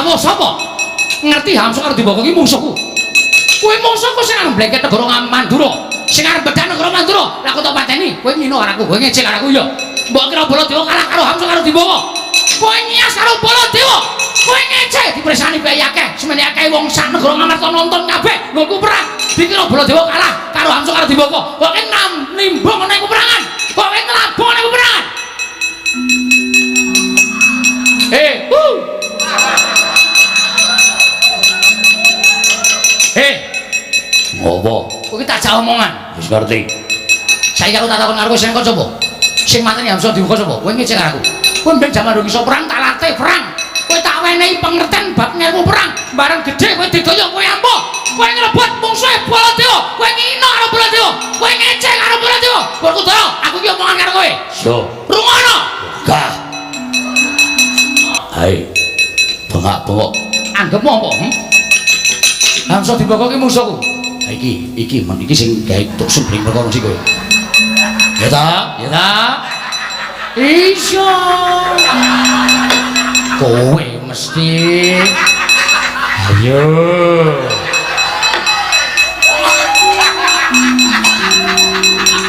Sapa sapa? Ngerti Hamsa karo Dibaka iki musuhku. Kowe musuhku sing arep bleket negara Mandura. Sing arep bedah negara Mandura. Lah kok tak pateni, kowe ngino karo aku, kowe ngecek karo aku ya. Mbok kira Baladewa kalah karo Hamsa karo Dibaka. Kowe nyias karo Baladewa. Kowe ngecek dipresani bae akeh. Semene akeh wong sak negara Ngamarta nonton kabeh. Lho ku perang. Dikira Baladewa kalah karo Hamsa karo Dibaka. Kok nimbang ana peperangan. Kok ngelabung ana peperangan. Ngopo? Kowe ki tak jak omongan. Wis ngerti. Saiki aku tak takon karo kowe sing kok sapa? Sing mateni Hamsa Dibaka sapa? Kowe ngecek karo aku. Kowe mbek jaman iso perang tak latih perang. Kowe tak wenehi pengertian bab ngilmu perang. Bareng gedhe kowe didoyok kowe ampuh. Kowe nglebet mungsuhe Baladewa. Kowe ngino karo Baladewa. Kowe ngecek karo Baladewa. Werkudara, aku ki omongan karo kowe. So. Rungono. Gah. Hai. Bengak-bengok. Anggepmu apa? Hamsa Dibaka ki musuhku. Iki sing gawe tuk sembling perkara sik kowe. Ya ta? Ya ta? Iso. Kowe mesti. Ayo.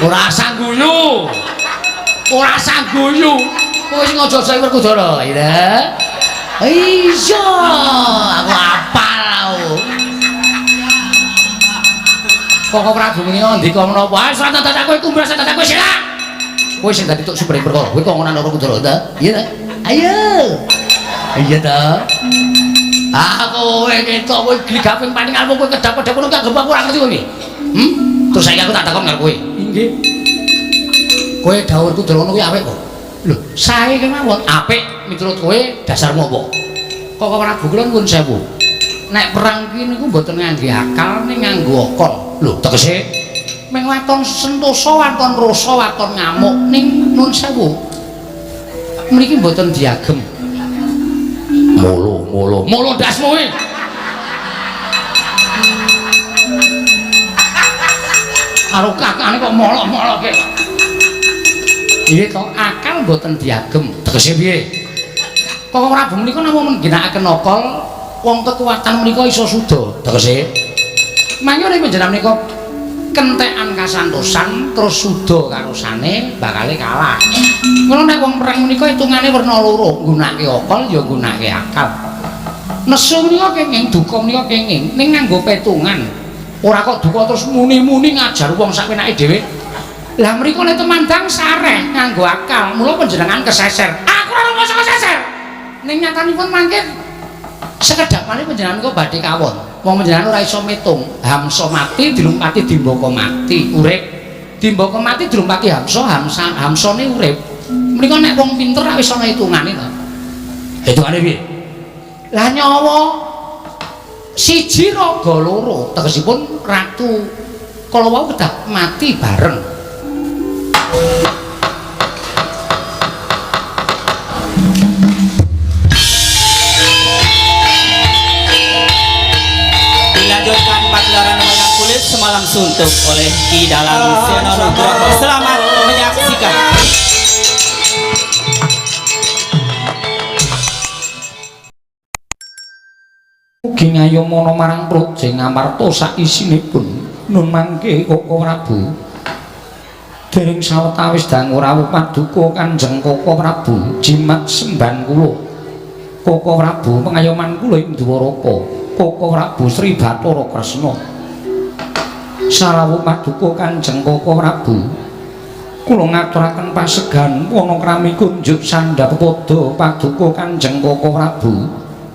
Ora sang guyu. Ora sang guyu. Kowe sing aja sae Werkudara, ya. Iso. Aku apal aku. Kok Prabu menika ndika menapa? Wis ora tak kowe kumbras tak kowe sila. Kowe sing dadi tuk sumber perkara. Kowe kok ngono karo Werkudara ta? Iya ta? Ayo. Iya ta? Aku kowe ketok kowe gligaping paning almu kowe kedap-kedap ngono kagem aku ora ngerti kowe iki. Terus saiki aku tak takon karo kowe. Nggih. Kowe dawuh Werkudara ngono kuwi apik kok. Lho, sae kemawon apik miturut kowe dasarmu apa? Kok Prabu kula nuwun sewu. Nek perang ki niku mboten ngangge akal ning nganggo akal. Lho, tegese ming waton sentosa, waton rasa, waton ngamuk ning nuwun sewu. Mriki mboten diagem. Molo dasmu kuwi. Karo kakane kok molok-moloke. Nggih to, akal mboten diagem. Tegese piye? Kok Prabu menika namung ngginakaken akal, wong kekuatan menika iso suda. Tegese mangke nek panjenengan menika kentekan kasantosan terus suda karosane bakale kalah. Ngono nek wong perang menika hitungane werna loro, nggunakake akal ya nggunakake akal. Nesu menika kenging, duka menika kenging, ning nganggo petungan. Ora kok duka terus muni-muni ngajar wong sak penake dhewe. Lah mriku nek temandang sareh nganggo akal, mula panjenengan keseser. Aku ora mosok keseser. Ning nyatanipun mangke sekedhap malih panjenengan kok badhe kawon. Wong panjenengan ora iso mitung. Hamsa mati dilumpati Dimbaka mati, urip. Dimbaka mati dilumpati Hamsane urip. Mriko nek wong pinter ra wis ana hitungane to. Hitungane piye? Lah nyawa siji raga loro, tegesipun ratu kala wau kedah mati bareng. Dilanjutkan pagelaran wayang kulit semalam suntuk oleh Ki Dalang Seno Nugroho. Selamat menyaksikan. Mugi ngayomono marang Praja Ngamarta sak isinipun. Nun mangke Koko Prabu. Dereng sawetawis dangu rawuh paduka Kanjeng Koko Prabu, jimat semban kula. Koko Prabu pengayoman kula ing Dwaraka. Koko Prabu Sri Bathara Kresna. Sarawuh paduka Kanjeng Koko Prabu. Kula ngaturaken pasegan wana krami kunjuk sandhap pada paduka Kanjeng Koko Prabu.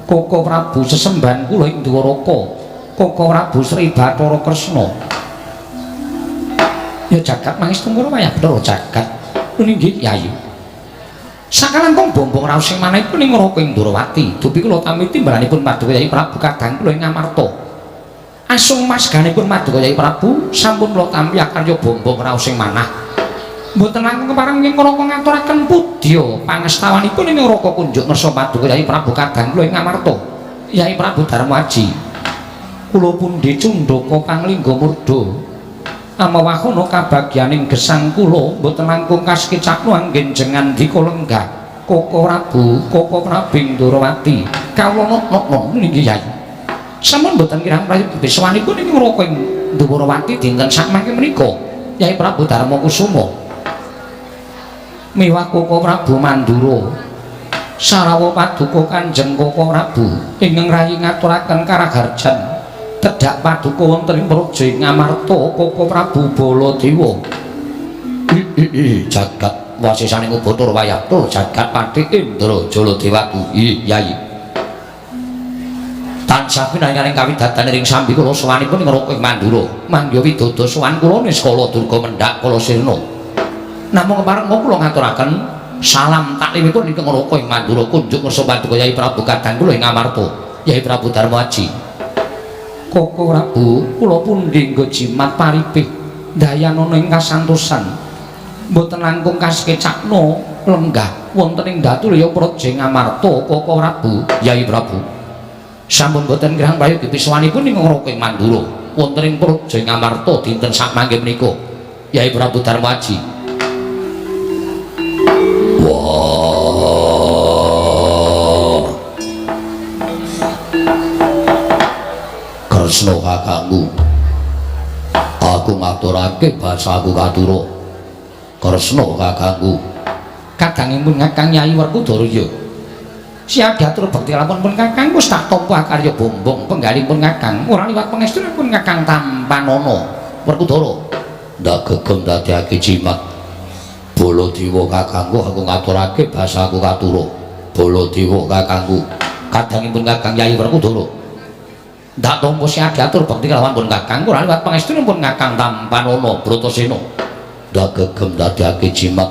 Koko Prabu sesemban kula ing Dwaraka. Koko Prabu Sri Bathara Kresna. Ya jagat mangis tunggu wayah Bathara jagat. Nggih Yayi. Sakalangkung bombong raos sing manahipun ing Ngraka ing Durawati. Dupi kula tamiti timbalanipun Paduka Yayi Prabu kadang kula ing Ngamarta. Asung masganipun Paduka Yayi Prabu sampun kula tampi karya bombong raos sing manah. Mboten langkung kepareng ing Ngraka ngaturaken pudya pangestawanipun ing Ngraka kunjuk ngersa Paduka Yayi Prabu kadang kula ing Ngamarta. Yayi Prabu Darmaji. Kula pundhe Cundaka Panglingga Murda. Amawahono kabagyaning gesang kula mboten langkung kaskecakno anggen jengan dika lenggah Koko Prabu Ndorowati kawula nok niki Yai sampun mboten kirang prayogi biswanipun ing ngroko ing Ndorowati dinten sakmangke menika Yai Prabu Darma Kusuma miwah Koko Prabu Mandura sarawa paduka Kanjeng Koko Prabu ingkang rayi ngaturaken karaharjan tedhak paduka wonten ing praja Ngamarta Koko Prabu Baladewa jagat wasisane ngubatur wayatur jagat Pati Indra Jaladewatu Yai tansah pinanganing kawidatan ing sambi kula sowanipun ing Raka Mandura mangga widodha sowan kula Niskala Durga Mendhak Kala Sirna namung kepareng kula ngaturaken salam taklimipun ing Raka Mandura kunjuk ngersa paduka Yai Prabu kadang kula ing Ngamarta Yai Prabu Darma Aji Koko Prabu kula pundi nggo jimat paripih dayanana ing kasantosan mboten langkung kasekecakna lenggah wonten ing Datulya Praja Ngamarta Koko Prabu Yai Prabu sampun mboten kirang prayogi biswanipun ing Raka Mandura wonten ing Praja Ngamarta dinten sakmangke menika Yai Prabu Darma Aji wah Kresna kakangku aku ngaturake basaku katura Kresna kakangku kadangipun Kakang Yai Werkudara ya siap diatur bekti lampun pun Kakang wis tak tampa karya bombong penggalipun Kakang ora liwat pangestunipun Kakang Tampanana Werkudara ndak gegem dadekake jimat Baladewa kakangku aku ngaturake basaku katura Baladewa kakangku kadangipun Kakang Yai Werkudara ndak tampa siap diatur bekti lampun Kakang ora liwat pangestunipun Kakang Tampanana Bratasena ndak gegem dadekake jimat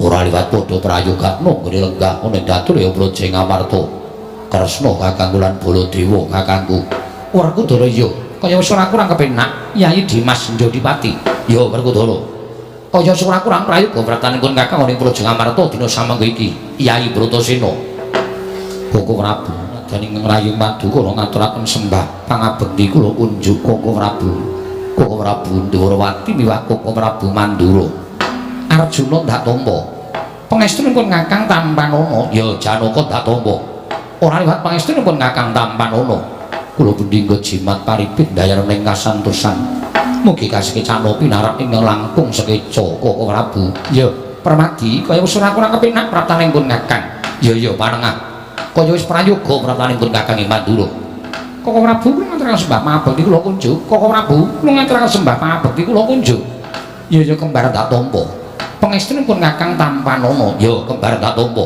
ora liwat padha prayogakna nggone lenggah ana Datulya Praja Ngamarta Kresna kakangku lan Baladewa kakangku Werkudara ya kaya wis ora kurang kepenak Yai Dimas Njodipati ya Werkudara kaya wis ora kurang prayoga pratanipun kakang ing Praja Ngamarta dina samangke iki Yai Bratasena Koko Prabu dene ngrayu madu kula ngaturaken sembah pangabekti kula unjuk Koko Prabu Ndorowati miwah Koko Prabu Mandura Arjuna ndak tampa pangestunipun Kakang Tampanana ya Janaka ndak tampa ora liwat pangestunipun Kakang Tampanana kula pundi nggo jimat paripit dayana ing kasantosan mugi kasekecana pinarak ing langkung sekeca Koko Prabu ya Permadi kaya wis ora kurang kepenak pratanipun Kakang ya panengah kaya wis prayoga pratanipun Kakang ing Mandura Koko Prabu kula ngaturaken sembah pangabekti kula kunjuk Koko Prabu kula ngaturaken sembah pangabekti kula kunjuk ya kembar ndak tampa pangestunipun Kakang Tampanana ya kembar ndak tampa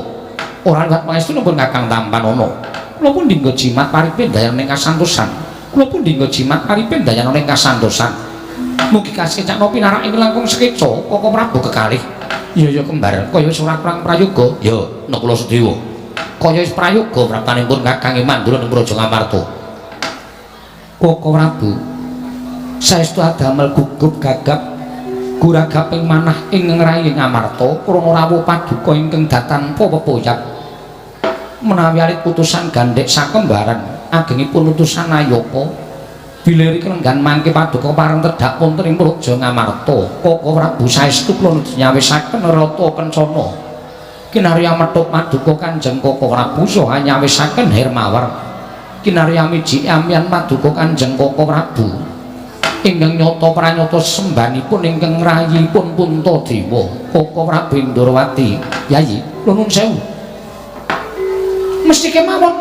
ora liwat pangestunipun Kakang Tampanana kula pun dinggo jimat paripin dayana ing kasantosan kula pun dinggo jimat paripin dayana ing kasantosan mugi kasekecana pinarak ing langkung sekeca Koko Prabu kekalih ya kembar kaya wis ora kurang prayoga ya nek kula sedewa kaya wis prayoga pratanipun Kakang Mandura ing Praja Ngamarta Koko Prabu saestu adamel gugup gagap guragaping manah ing ngrayi Ngamarta krana rawuh paduka ingkang datanpa pepoyak menawi alit putusan gandhek sakembaran agengipun utusan Ayapa bilih kelenggan mangke paduka pareng tedhak wonten ing Praja Ngamarta Koko Prabu saestu kula nyawisaken rata kencana kinarya metuk paduka Kanjeng Koko Prabu saha nyawisaken Hermawar kinarya miji amyan paduka Kanjeng Koko Prabu ingkang nyata pranyata sembanipun ingkang ngrayipun Puntadewa Koko Prabu Ndorowati Yai nuwun sewu mesti kemawon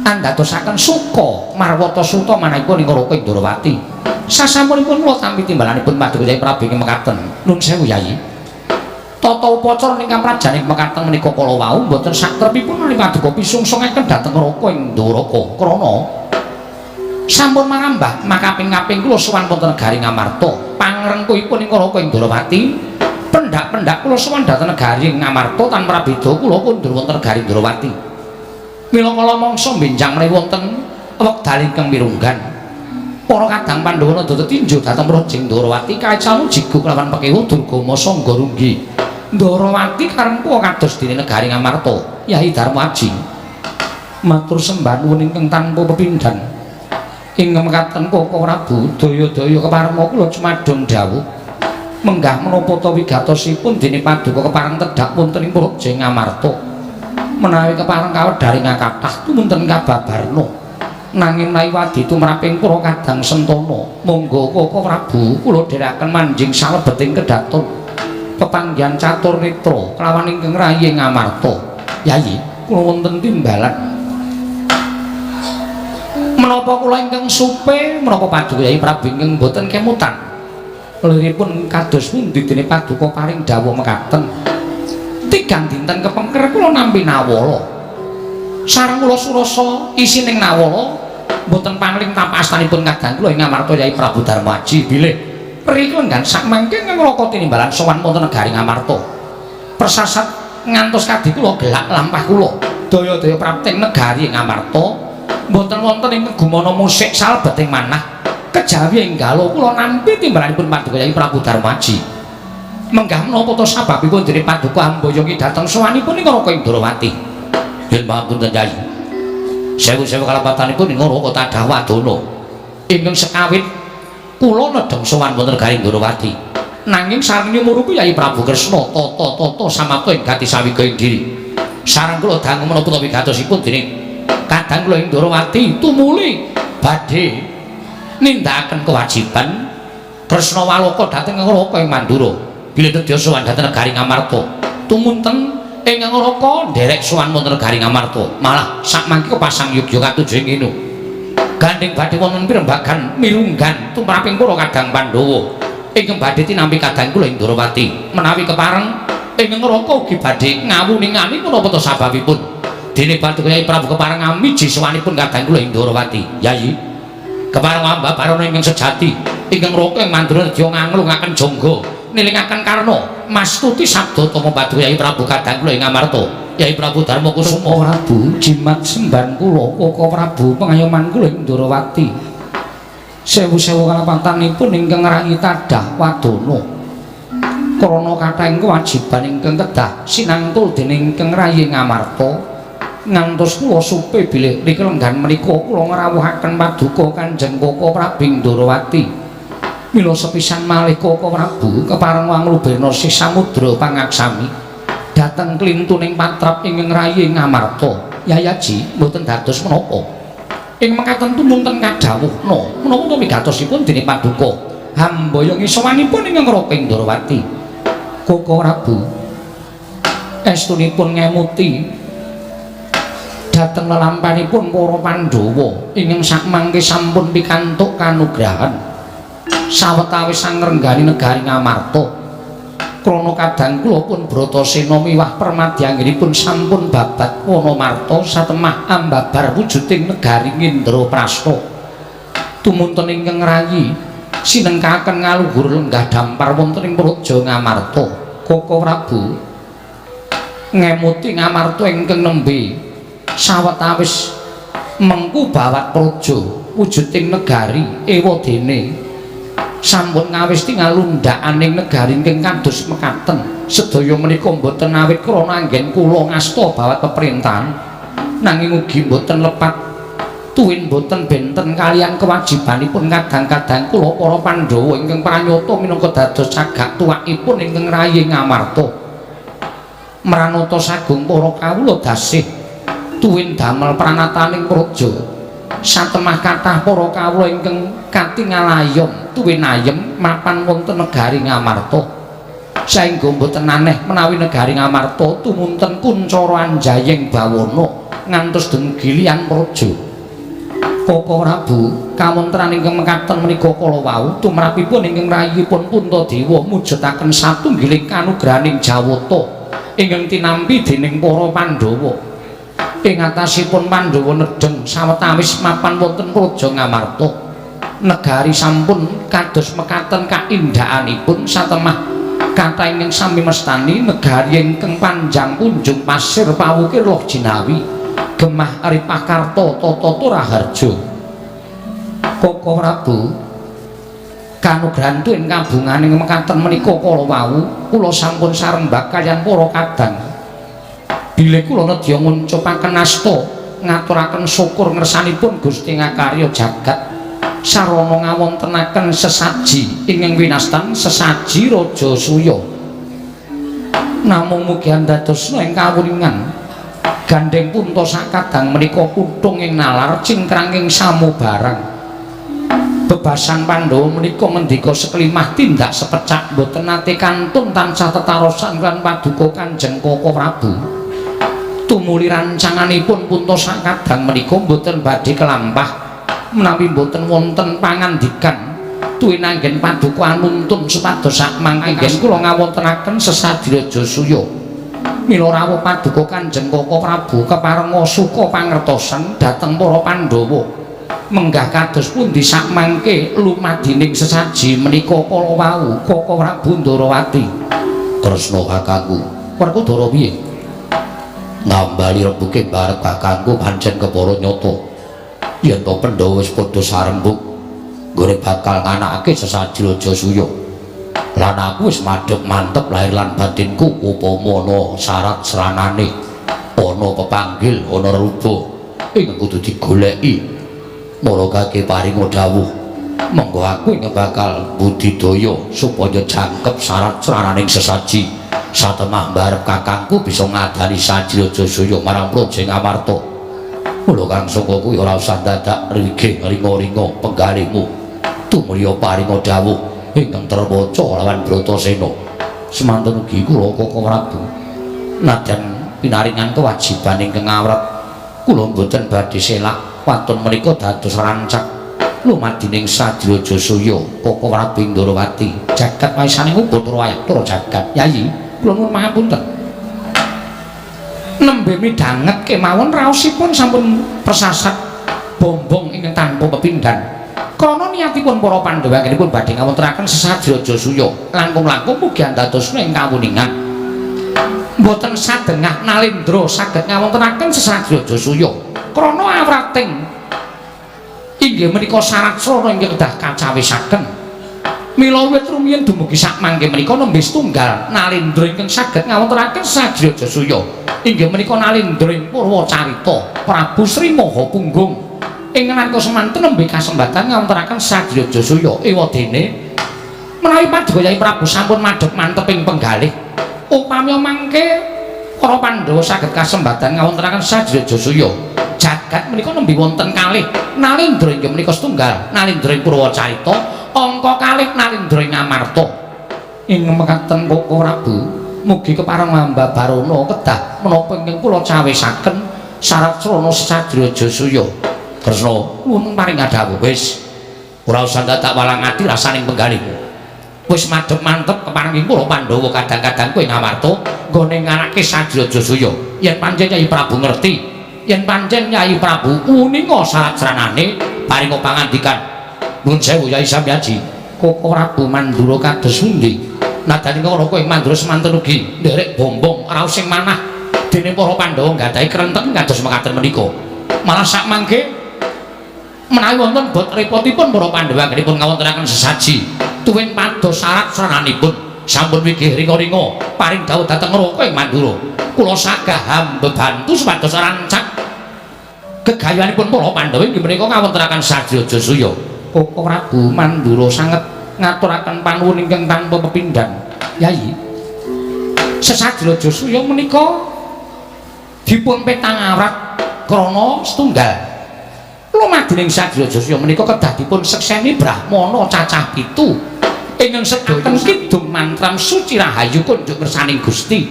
andadosaken suka marwata suta manahipun ing Raka Ndorowati sasampunipun kula tampi timbalanipun paduka Yai Prabu ing mekaten nuwun sewu Yai tata upacara ingkang prajaning mekaten menika kala wau mboten sakrepipun menawi paduka pisungsungken dhateng Raka ing Ndoraka krana sampun marambah makaping-kaping kula sowan wonten negari Ngamarta pangrengkuhipun ing Raka ing Ndorowati pendak-pendak kula sowan dhateng negari Ngamarta tanpa beda kula kundur wonten negari Ndorowati mila kala mangsa benjang menawi wonten wekdal ingkang mirunggan para kadang Pandhawa nada tinju dhateng Praja Ndorowati kaecamu jigu kelawan pekewu Durgama Sangga Runggi Ndorowati karengku kados dene negari Ngamarta Yai Darma Aji matur sembah nuwun ingkang tanpa pepindhan ing mekaten Koko Prabu daya-daya kepareng kula cumadhong dawuh menggah menapa ta wigatosipun dene paduka kepareng tedhak wonten ing Praja Ngamarta menawi kepareng kawedharing kathah tumunten kababarna nanging menawi wadi tumraping para kadang sentana monggo Koko Prabu kula dherekaken manjing salebeting kedaton pepanggihan catur netra kelawan ingkang rayi Ngamarta. Yayi kula wonten timbalan menapa kula ingkang supe menapa paduka Yayi Prabu ingkang boten kemutan liripun kados pundi dene paduka paring dawuh mekaten tigang dinten kepengker kula nampi nawala sareng kula surasa isining nawala mboten pangling tanpa astanipun kadang kula ing Ngamarta Yayi Prabu Darmaji bilih rikala nggan sak mangke ngroko tinimbalan sowan wonten negari Ngamarta persasat ngantos kadhi kula gelak lampah kula daya-daya prapting negari Ngamarta mboten wonten ing gumana musik salebeting manah kejawi enggalo kula nampi timbalanipun paduka Yayi Prabu Darmaji menggah menapa ta sababipun dene paduka Ambaya ki dhateng sowanipun ing Raka Indrawati yen pangapunten Yayi sewu-sewu kalapatanipun ing Raka Tadhawadana ingkang sekawit kula nedheng sowan wonten negari Indrawati nanging sareng nyumuruku Yayi Prabu Kresna tata samapta ing gati sawiga indiri sareng kula dangu menapa ta wigatosipun dene kadang kula ing Indrawati tumuli badhe nindakaken kewajiban Kresna Waloka dhateng Raka ing Mandura bilih nedya sowan dhateng negari Ngamarta tumunten ing Raka nderek sowan wonten negari Ngamarta malah sakmangke kepasang yogya katujuh ing kene gandeng badhe wonten pirembagan mirunggan tumraping para kadang Pandhawa ingkang badhe tinampi kadang kula ing Ndrawati menawi kepareng ing Raka ugi badhe ngawuningali menapa ta sababipun dene paduka Yayi Prabu kepareng ngamiji sowanipun kadang kula ing Ndrawati. Yayi kepareng amba barana ingkang sejati ingkang Raka ing Mandura nedya nganglungaken jangga nilingaken karna mastuti sabda tama paduka Yayi Prabu kadang kula ing Ngamarta Yayi Prabu Darma Kusuma Prabu jimat semban kula Koko Prabu pengayoman kula ing Ndrawati sewu-sewu kalapatanipun ingkang rayi Tadhawadana krana kathahing kewajiban ingkang kedah sinangtul dening ingkang rayi Ngamarta ngantos kula supe bilih rikala lenggan menika kula ngrawuhaken paduka Kanjeng Koko Prabu Ndrawati mila sepisan malih Koko Prabu kepareng wanglubena sih samudra pangaksami dhateng klintuning patrap ingkang rayi Ngamarta. Yayaji mboten dados menapa ing mekaten tumunten kadhawuhna menapa to wigatosipun dene paduka Ambaya ngisowanipun ingkang Raka Indrawati Koko Prabu estunipun ngemuti dhateng lelampanipun para Pandhawa ingkang sakmangke sampun pikantuk kanugrahan sawetawis angrenggani negari Ngamarta krana kadang kula pun Bratasena miwah permadyanipun sampun babat Wanamarta satemah ambabar wujuding negari Indraprastha tumuntun ingkang rayi sinengkaken ngaluhur lenggah dampar wonten ing Praja Ngamarta. Koko Prabu ngemuti Ngamarta ingkang nembe sawetawis mengku bawat praja wujuding negari ewadene sampun ngawis tingal lundhakaning negari ingkang kados mekaten sedaya menika mboten awit krana anggen kula ngasta bawat peperintahan nanging ugi mboten lepat tuwin mboten benten kaliyan kewajibanipun kadang-kadang kula para Pandhawa ingkang pranyata minangka dados cagak tuwakipun ingkang rayi Ngamarta mranata sagung para kawula dasih tuwin damel pranataning praja satemah kathah para kawula ingkang katingal ayom tuwin ayem mapan wonten negari Ngamarta saengga mboten aneh menawi negari Ngamarta tumunten kuncara anjayeng bawana ngantos dumugi liyan praja. Koko Prabu kawontran ingkang mekaten menika kala wau tumrapipun ingkang rayipun Puntadewa mujudaken satunggiling kanugrahaning jawata ingkang tinampi dening para Pandhawa ing atasipun Pandhawa nedheng sawetawis mapan wonten Praja Ngamarta negari sampun kados mekaten kaindhahanipun satemah kathah ingkang sami mestani negari ingkang panjang kunjung pasir pawukir loh jinawi gemah Aripakarta tata Turaharja. Koko Prabu kanugrahan tuwin kabunganing mekaten menika kala wau kula sampun sarembak kaliyan para kadang bilih kula nedya ngucupaken asta ngaturaken syukur ngersanipun Gusti ngakarya jagat sarana ngawontenaken sesaji ingkang winastan sesaji Raja Suya. Namung mugi andadosna ing kawuningan gandeng punta sakadang menika kuthung ing nalar cingkranging samubarang. Bebasan Pandhawa menika mendika seklimah tindak sepecak boten nate kantun tansah tetarosan lan paduka Kanjeng Koko Prabu. Tumuli rancanganipun punta sakadang menika boten badhe kelampah menawi boten wonten pangandikan tuwin anggen paduka anuntun supados sak mangken kula ngawontenaken sesaji Raja Suya. Mila rawuh paduka Kanjeng Koko Prabu keparenga suka pangertosan dhateng para Pandhawa. Menggah kados pundi sakmangke lumadining sesaji menika kala wau Koko Prabu Ndarawati. Kresna kakangku, Werkudara piye? Ngambali rembuke barep kakangku pancen kepara nyata. Yen to Pandhawa wis padha sarembug, nggone bakal nganakake sesaji Raja Suya. Lan aku wis madhep mantep lahir lan batinku upama ana syarat seranane, ana pepanggil, ana rupa ingkang kudu digoleki. Mula kake paringa dawuh monggo aku ing bakal budidaya supaya jangkep syarat serananing sesaji satemah mbarep kakangku bisa ngadani saji Raja Suya marang Praja Ngamarta. Mula kang saka kuwi ora usah dadak rigih ringa-ringa penggalihmu tumrya paringa dawuh ingkang terwaca lawan Bratasena. Semanten ugi kula Koko Prabu nadyan pinaringan kewajiban ingkang awrat kula mboten badhe selak watun menika dados rancak lumadining saji Raja Suya Koko Prabu Ndarawati jagat waisane ubud rayatura jagat. Yayi kula nuwun pangapunten nembe midhanget kemawon raosipun sampun persasat bombong ingkang tanpa pepindhan krana niatipun para Pandhawa ngenipun badhe ngawontenaken sesaji Raja Suya langkung-langkung mugi andadosna ing kawuningan mboten sadengah Nalendra saged ngawontenaken sesaji Raja Suya krana awrating inggih menika syarat srana inggih kedah kacawisaken. Mila wiwit rumiyin dumugi sakmangke menika nembe setunggal Nalendra ingkang saged ngawontenaken sesaji Raja Suya inggih menika Nalendra Purwacarita Prabu Sri Mahapunggung ingkang nalika semanten nembe kasembatan ngawontenaken sesaji Raja Suya ewadene menawi paduka Yai Prabu sampun madhep mantep ing penggalih upami mangke para Pandhawa saged kasembatan ngawontenaken sesaji Raja Suya jagat menika nembe wonten kalih Nalendra inggih menika setunggal Nalendra Purwacarita angka kalih Nalendra Ngamarta. Ing mekaten Koko Prabu mugi kepareng Mambabarana kedah menapa ingkang kula cawisaken syarat srana sesaji Raja Suya. Kresna nuwun paring dawuh wis ora usah dadak walang ati rasaning penggalihmu. Wis madhep mantep kepareng para Pandhawa kadang-kadang kowe Ngamarta nggone nganake sesaji Raja Suya. Yen pancen Nyai Prabu ngerti, yen pancen Nyai Prabu uninga syarat sranane paringa pangandikan. Nuwun sewu Yai Samyaji. Koko Prabu Mandura kados pundi? Nadane kala kowe Mandura semanten ugi nderek bombong raos sing manah dene para Pandhawa nggadahi krenten kados mekaten menika. Malah sakmangke menawi wonten bot repotipun para Pandhawa ngenipun ngawontenaken sesaji tuwin pados syarat srananipun sampun wigih ringa-ringa paring dawuh dhateng Raka ing Mandura. Kula sagah bebantu supados rancak gegayanipun para Pandhawa inggih menika ngawontenaken sesaji Raja Suya. Koko Prabu Mandura sanget ngaturaken panuwun ingkang tanpa pepindhan. Yayi, sesaji Raja Suya menika dipun petang awrat krana setunggal. Lumadining sesaji Raja Suya menika kedah dipun sekseni Brahmana cacah 7 ingkang sedaten kidung mantram suci rahayu kunjuk kersaning Gusti.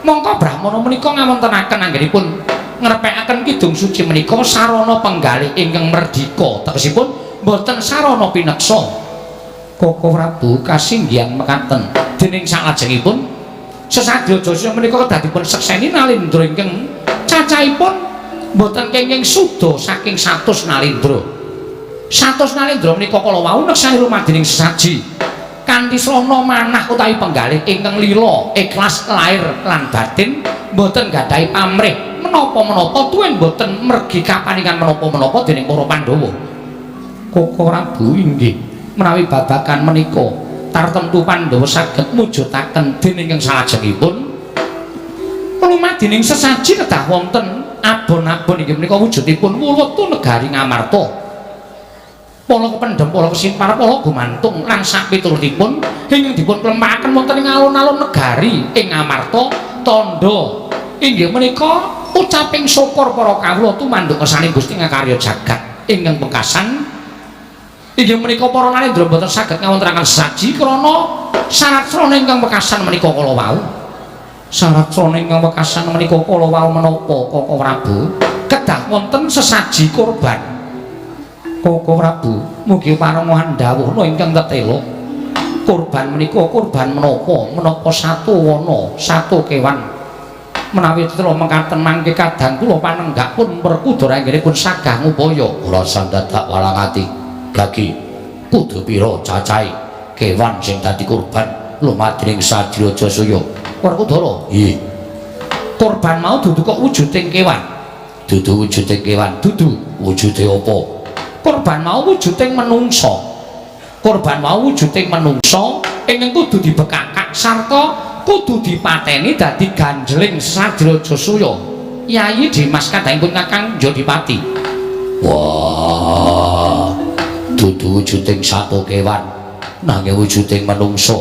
Mongko Brahmana menika ngawontenaken anggenipun ngrepekaken kidung suci menika sarana penggalih ingkang merdika. Tegesipun mboten sarana pineksa. Koko Prabu kasinggihan mekaten dening salajengipun sesaji Raja Suya menika kedah dipun sekseni Nalendra ingkang cacahipun mboten kenging suda saking 100 Nalendra. 100 Nalendra menika kala wau neksani lumadining sesaji kanthi srana manah utawi penggalih ingkang lila ikhlas lahir lan batin mboten gadahi pamrih menapa-menapa tuwin mboten mergi kapaningan menapa-menapa dening para Pandhawa. Koko Prabu inggih menawi babagan menika tartemtu Pandhawa saged mujudaken dening ingkang salajengipun lumadining sesaji kedah wonten abon-abon inggih menika wujudipun Wuletu negari Ngamarta. Pala kependhem pala kesimpar pala gumantung lan sak piturutipun ingkang dipun klempakaken wonten ing alun-alun negari ing Amarta tandha inggih menika ucaping syukur para kawula tumanduk kersane Gusti ngakarya jagat ingkang pungkasan inggih menika para narendra boten saged ngawontenaken sesaji krana syarat srana ingkang pungkasan menika kala wau syarat srana ingkang pungkasan menika kala wau menapa Koko Prabu kedah wonten sesaji kurban Koko Prabu, mugi parengahan dawuhna ingkang tetela. Kurban menika kurban menapa satu wana, satu kewan. Menawi tetela mekaten mangke kadang kula panenggak pun perkudur anggenipun sagah ngupaya. Kula sandadak walangati. Gagi kudu pira cacahe kewan sing dadi kurban lumadring Sadira Jasaya. Werkudara. Nggih. Kurban mau dudu kok wujuding kewan. Dudu wujuding kewan, dudu wujude apa? Kurban mau wujuding menungsa. Kurban mau wujuding menungsa ingkang kudu dibekakak sarta kudu dipateni dadi ganjling Sadira Jasaya. Yayi Dimas kadangipun Kakang Jodipati. Wah, dudu wujuding satu kewan nanging wujuding menungsa.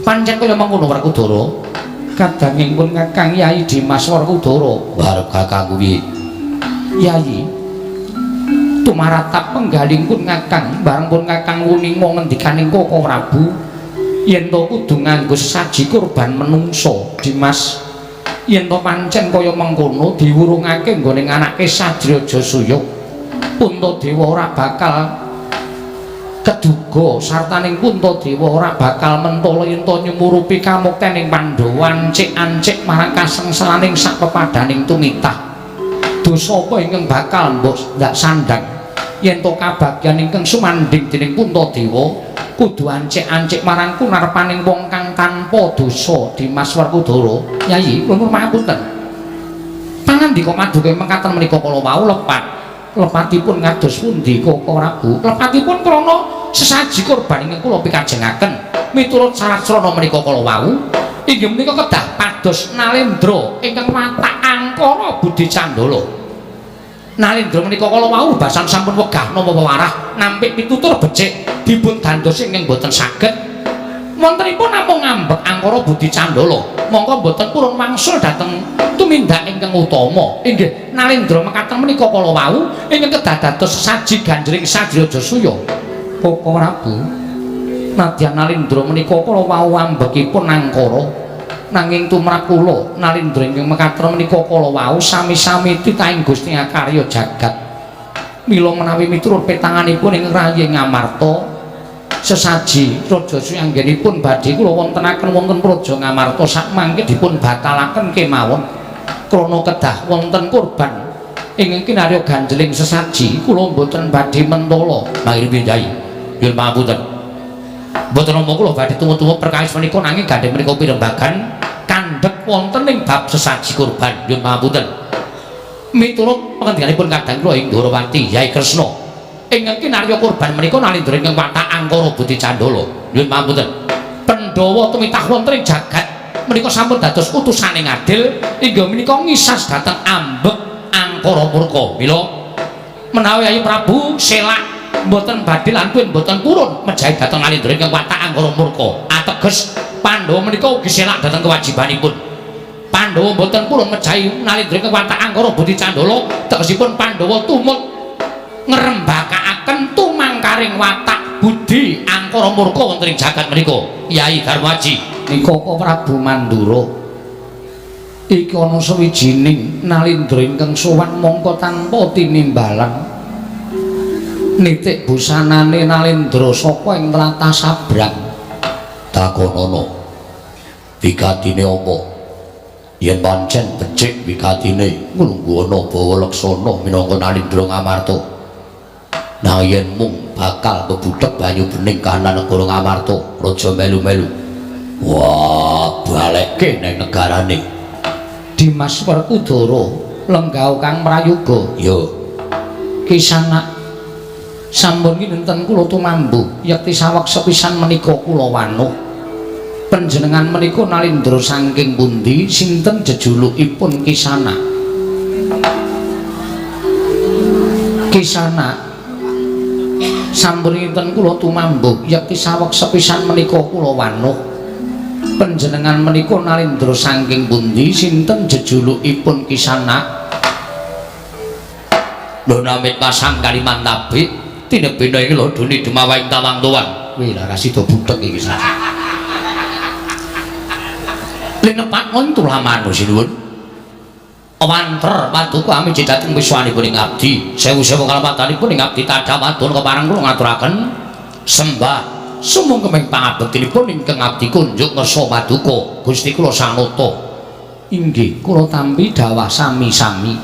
Pancen kaya mangkono Werkudara. Kadangipun Kakang Yayi Dimas Werkudara. Warep Kakang kuwi. Yayi tumaratap penggalingipun Kakang bareng pun Kakang Wuninga ngendikaning Koko Prabu yen to kudu nganggo saji kurban menungsa Dimas yen to pancen kaya mengkono diwurungake nggone anake Sadira Jasaya Puntadewa ora bakal keduga sartaning Puntadewa ora bakal mentala yen to nyumurupi kamuktening Pandhawa ancik-ancik marang kasengsaraning sak pepadaning tumitah dosa apa ingkang bakal mbok ndak sandhang yen to kabagyan ingkang sumandhing dening Puntadewa kudu ancik-ancik marang kunarpaning wong kang tanpa dosa Dimas Werkudara. Yayi nuwun pangapunten. Pangandika maduke mekaten menika kala wau lepatipun kados pundi Koko Prabu? Lepatipun krana sesaji kurban ingkang kula pikajengaken miturut syarat srana menika kala wau inggih menika kedah pados Nalendra ingkang watak angkara Budi Candala. Nalendra menika kala wau basan sampun wegah napa warah nampik pitutur becik dipun gandos ingkang boten saged wontenipun namung ngambek angkara Budi Candala mongko boten purun wangsul dhateng tumindak ingkang utama inggih Nalendra mekaten menika kala wau ingkang kedah dados sesaji ganjring Sadira Jasaya. Koko Prabu nadyan Nalendra menika kala wau ambekipun angkara nanging tumrap kula Nalendra ingkang mekaten menika kala wau sami-sami titahing Gusti ngakarya jagat. Mila menawi miturut petanganipun ing rayi Ngamarta sesaji Raja Suyanggenipun badhe kula wontenaken wonten Praja Ngamarta sakmangke dipun batalaken kemawon krana kedah wonten kurban ingkang kinarya ganjeling sesaji kula mboten badhe mentala. Mahir Bindai yen pangapunten. Mboten namung kula badhe tumu-tumu perkawis menika nanging gandeng menika pirembagan kandhek wonten ing bab sesaji kurban. Nyuwun pangapunten. Miturut pangandikanipun kadang kula ing Ndorowati Yai Kresna ingkang kinarya kurban menika Nalendra ingkang watak angkara Budi Candala. Nyuwun pangapunten. Pandhawa tumitah wonten ing jagat menika sampun dados utusaning adil inggih menika ngisas dhateng ambek angkara murka. Mila menawi Yayi Prabu selak mboten badhe lan mboten purun mejahi dhateng Nalendra ingkang watak angkara murka. Ateges Pandhawa menika ugi selak dhateng kewajibanipun. Pandhawa mboten purun mejahi Nalendra ingkang watak angkara Budi Candala, tegesipun Pandhawa tumut ngrembakakaken tumangkaring watak budi angkara murka wonten ing jagat menika. Yai Darmaji nika Koko Prabu Mandura iki ana sawijining Nalendra ingkang sowan mongko tanpa tinimbalan nitik busanane Nalendra saka ing tlatah Sabrang. Takonono wigatine apa yen pancen becik wigatine nglungguh ana bawa leksana minangka Nalendra Ngamarta nah yen mung bakal kebudhek banyu bening kahanan negara Ngamarta raja melu-melu wah balekke ning negarane Dimas Werkudara lenggah kang prayoga. Yo Kisanak sampun kinten kula tumambu yekti saweg sepisan menika kula wanuh panjenengan menika Nalendra saking pundi sinten jejulukipun Kisanak? sampun kinten kula tumambuh yekti saweg sepisan menika kula wanuh panjenengan menika Narendra saking pundi sinten jejulukipun Kisana lho namit pasang kaliman tabik tinebena iki lho duni dumawaing tawang tuan kuwi lha rasida butek iki linepat mon tulamanu sinuwun wanter paduka ami dhateng wiswanipun ing abdi sewu-sewu kalampatanipun ing abdi tadha wadon kepareng kula ngaturaken sembah sumung kemeng pangabektinipun ingkang abdi kunjuk ngersa paduka Gusti kula sanata inggih kula tampi dawah sami-sami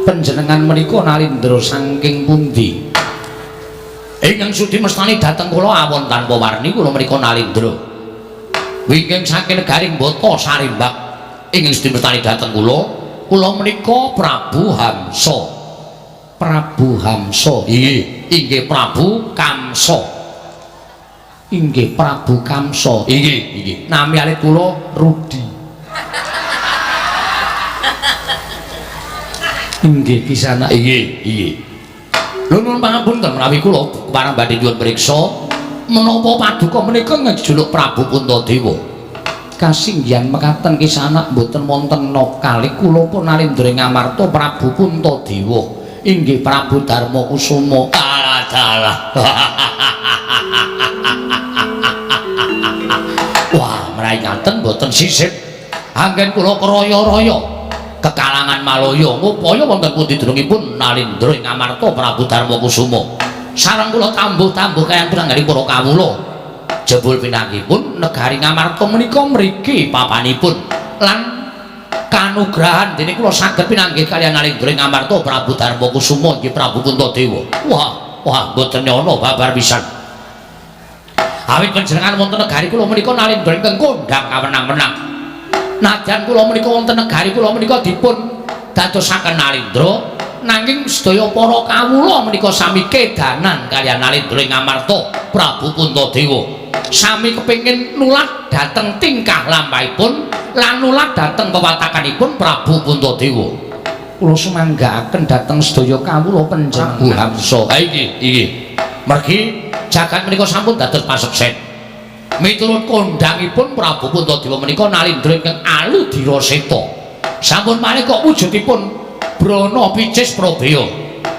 panjenengan menika Narendra saking pundi ingkang sudi mestani dhateng kula awon tanpa warni kula menika Narendra wingking saking negaring Bata Sarimbak ingkang sudi mestani dhateng kula menika Prabu Hamsa inggih Prabu Kamsa inggih Prabu Kamsa inggih nami alit kula Rudi inggih Kisana inggih lho nuwun pangapunten menawi kula kepareng badhe nyuwun priksa menapa paduka menika ngejuluk Prabu Puntadewa kasinggihan mekaten Kisana mboten wonten kalih kula pun Narendra Ngamarta Prabu Puntadewa inggih Prabu Darma Kusuma alah wah menawi ngaten mboten sisip anggen kula kraya-raya kekalangan Malaya ngupaya wonten pundi durungipun Narendra Ngamarta Prabu Darma Kusuma sareng kula tambuh-tambuh kayantunan nggih para kawula jebul pinanggipun negari Ngamarta menika mriki papanipun lan kanugrahan dene kula saged pinanggih kaliyan Narendra Ngamarta Prabu Darma Kusuma nggih Prabu Puntadewa wah mboten ana babar pisan awit panjenengan wonten negari kula menika Narendra ingkang kondhang kawenang-wenang nadyan kula menika wonten negari kula menika dipun dadosaken Narendra nanging sedaya para kawula menika sami kedanan kaliyan Narendra Ngamarta Prabu Puntadewa sami kepengin nulat dhateng tingkah lampahipun lan nulat dhateng kewatakanipun Prabu Puntadewa kula sumanggaaken dhateng sedaya kawula panjenengan Hamsa inggih mergi jagat menika sampun dados paseksen miturut kondhangipun Prabu Puntadewa menika Narendra ingkang Aludira Seta sampun malih kok wujudipun Brana Picis Probaya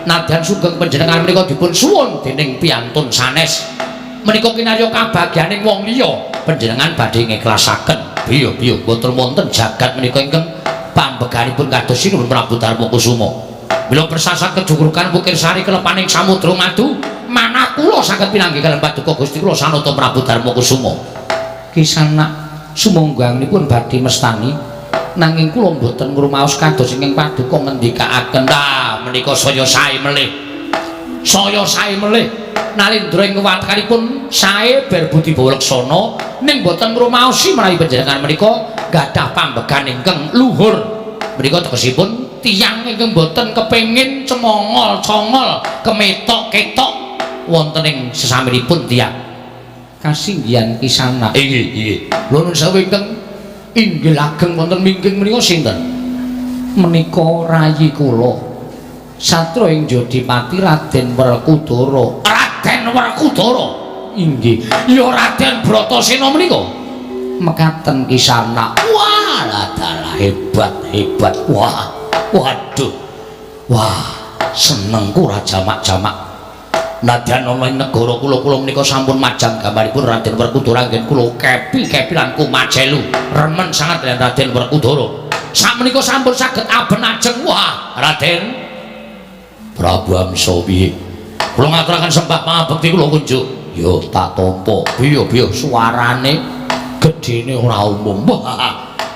nadyan sugeng panjenengan menika dipun suwun dening piyantun sanes menika kinarya kabagyaning wong liya panjenengan badhe ngiklasaken biya boten wonten jagat menika ingkang pambeganipun kados sinuwun Prabu Darma Kusuma mila persasat kejugrukan Bukir Sari kelepaning Samudra Madu manah kula saged pinanggih kaliyan paduka Gusti kula sanata Prabu Darma Kusuma Kisana sumangganipun badhe mestani nanging kula mboten ngrumaos kados ingkang paduka ngendikaaken menika saya sae melih Narendra ing kewatakanipun sae berbudi bawleksana ning boten ngrumaosi menawi panjenengan menika gadah pambegan ingkang luhur menika tegesipun tiyang ingkang boten kepengin cemongol-congol kemetok-ketok wonten ing sesaminipun tiyang kasinggihan Kisana inggih lho nuwun sewu ingkang inggih ageng wonten mingking menika sinten menika rayi kula Satya ing Jodipati Raden Werkudara inggih ya Raden Bratasena menika mekaten Kisana wah dalah hebat waduh senengku ra jamak-jamak nadyan ana ing negara kula menika sampun majang gambaripun Raden Werkudara anggen kula kepi lan kumajelu remen sangat kaliyan Raden Werkudara sakmenika sampun saged aben ajeng wah Raden Prabu Hamsa piye kula ngaturaken sembah pangabekti kula kunjuk yo tak tampa biya suarane gedene ora umum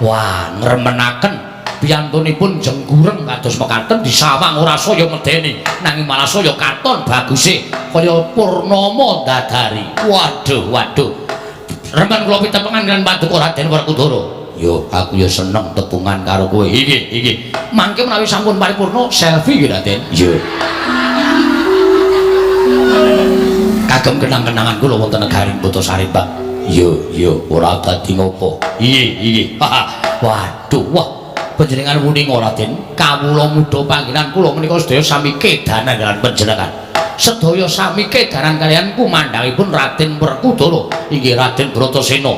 wah ngremenaken piyantunipun jenggureng kados mekaten disawang ora saya medeni nanging malah saya katon baguse kaya purnama dadari waduh remen kula pitepengan kaliyan paduka Raden Werkudara yo aku yo seneng tepungan karo kowe inggih mangke menawi sampun paripurna selfie nggih Raden yo kagem kenang-kenangan kula wonten negari Bata Sarimbak yo ora dadi ngopo inggih waduh panjenengan muni Raden kawula muda panggenan kula menika sedaya sami kedanan kaliyan panjenengan sedaya sami kedaran kalian kumandhangipun Raden Werkudara inggih Raden Bratasena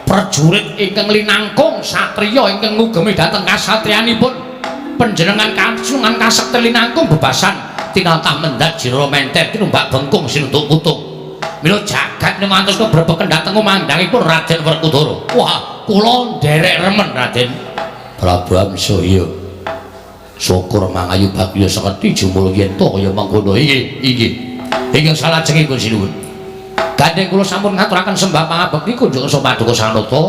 prajurit ingkang linangkung satriya ingkang ngugemi dhateng kasatriyanipun panjenengan kasungan kasekti linangkung bebasan tinatah mendhat jira menter tinumbak bengkung sinunduk putung mila jagat ngantos kebrebeken dhateng kumandhangipun Raden Werkudara wah kula nderek remen Raden Prabu Amsaya syukur mangayu bagya seketi jumul yen to kaya mangkono inggih ingkang salajengipun sinuwun gandeng kula sampun ngaturaken sembah pangabekti kunjung sa paduka Sanata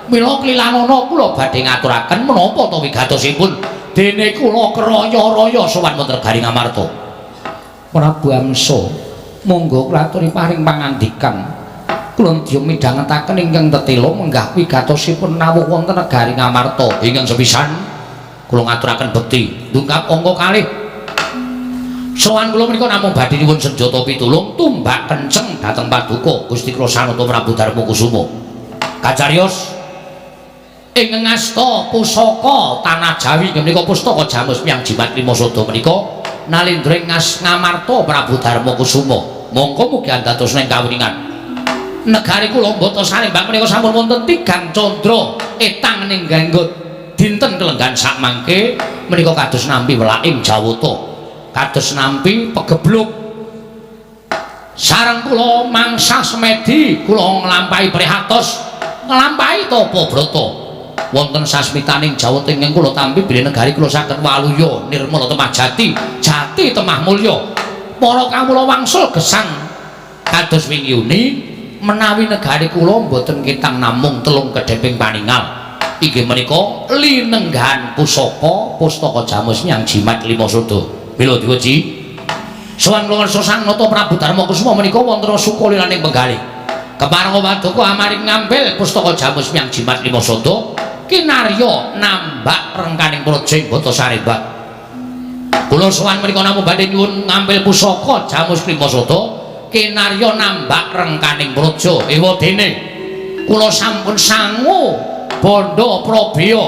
mila klilanana kula badhe ngaturaken menapa to wigatosipun dene kula keraya-raya sowan wonten Garing Amarta Prabu Amsa monggo kula aturi paring pangandikan kula ndya midhangetaken ingkang tetela menggah wigatosipun nawuh wonten Garing Amarta ingkang sepisan kula ngaturaken bekti ndungkap angka kalih sowan kula menika namung badhe nyuwun senjata pitulung tumbak kenceng dhateng paduka Gusti Kula Sanata Prabu Darmakusuma kacariyos ing ngasta pusaka tanah Jawi menika pustaka Jamus Miyang Jimat Lima Sada menika nalindring Ngamarta Prabu Darmakusuma mongko mugi andhatosna ing kawuningan negari kula Mbata Sarémbang menika sampun wonten 3 candra etang ning ganggut dinten kelenggan sak mangke menika kados nampi welaing Jawata kados nampi pegebluk sareng kula mangsa semedi kula nglampahi prihatos nglampahi tapa brata wonten sasmitaning Jawata ingkang kula tampi bilih negari kula saged waluya nirmala temah jati jati temah mulya para kawula wangsul gesang kados wingi menawi negari kula mboten kitang namung telung kedheping paningal inggih menika linenggahan pusaka pustaka Jamus Miyang Jimat Lima Sada mila diweji sowan kula Sanata Prabu Darmakusuma menika wonten sukaliraning penggalih kepareng paduka amaring ngambil pustaka Jamus Miyang Jimat Lima Sada kinarya nambak rengkaning projeng Bata Sarémbang kula sowan menika namung badhe nyuwun ngambil pusaka Jamus Lima Sada kinarya nambak rengkaning praja ewa dene kula sampun sangu bondo probya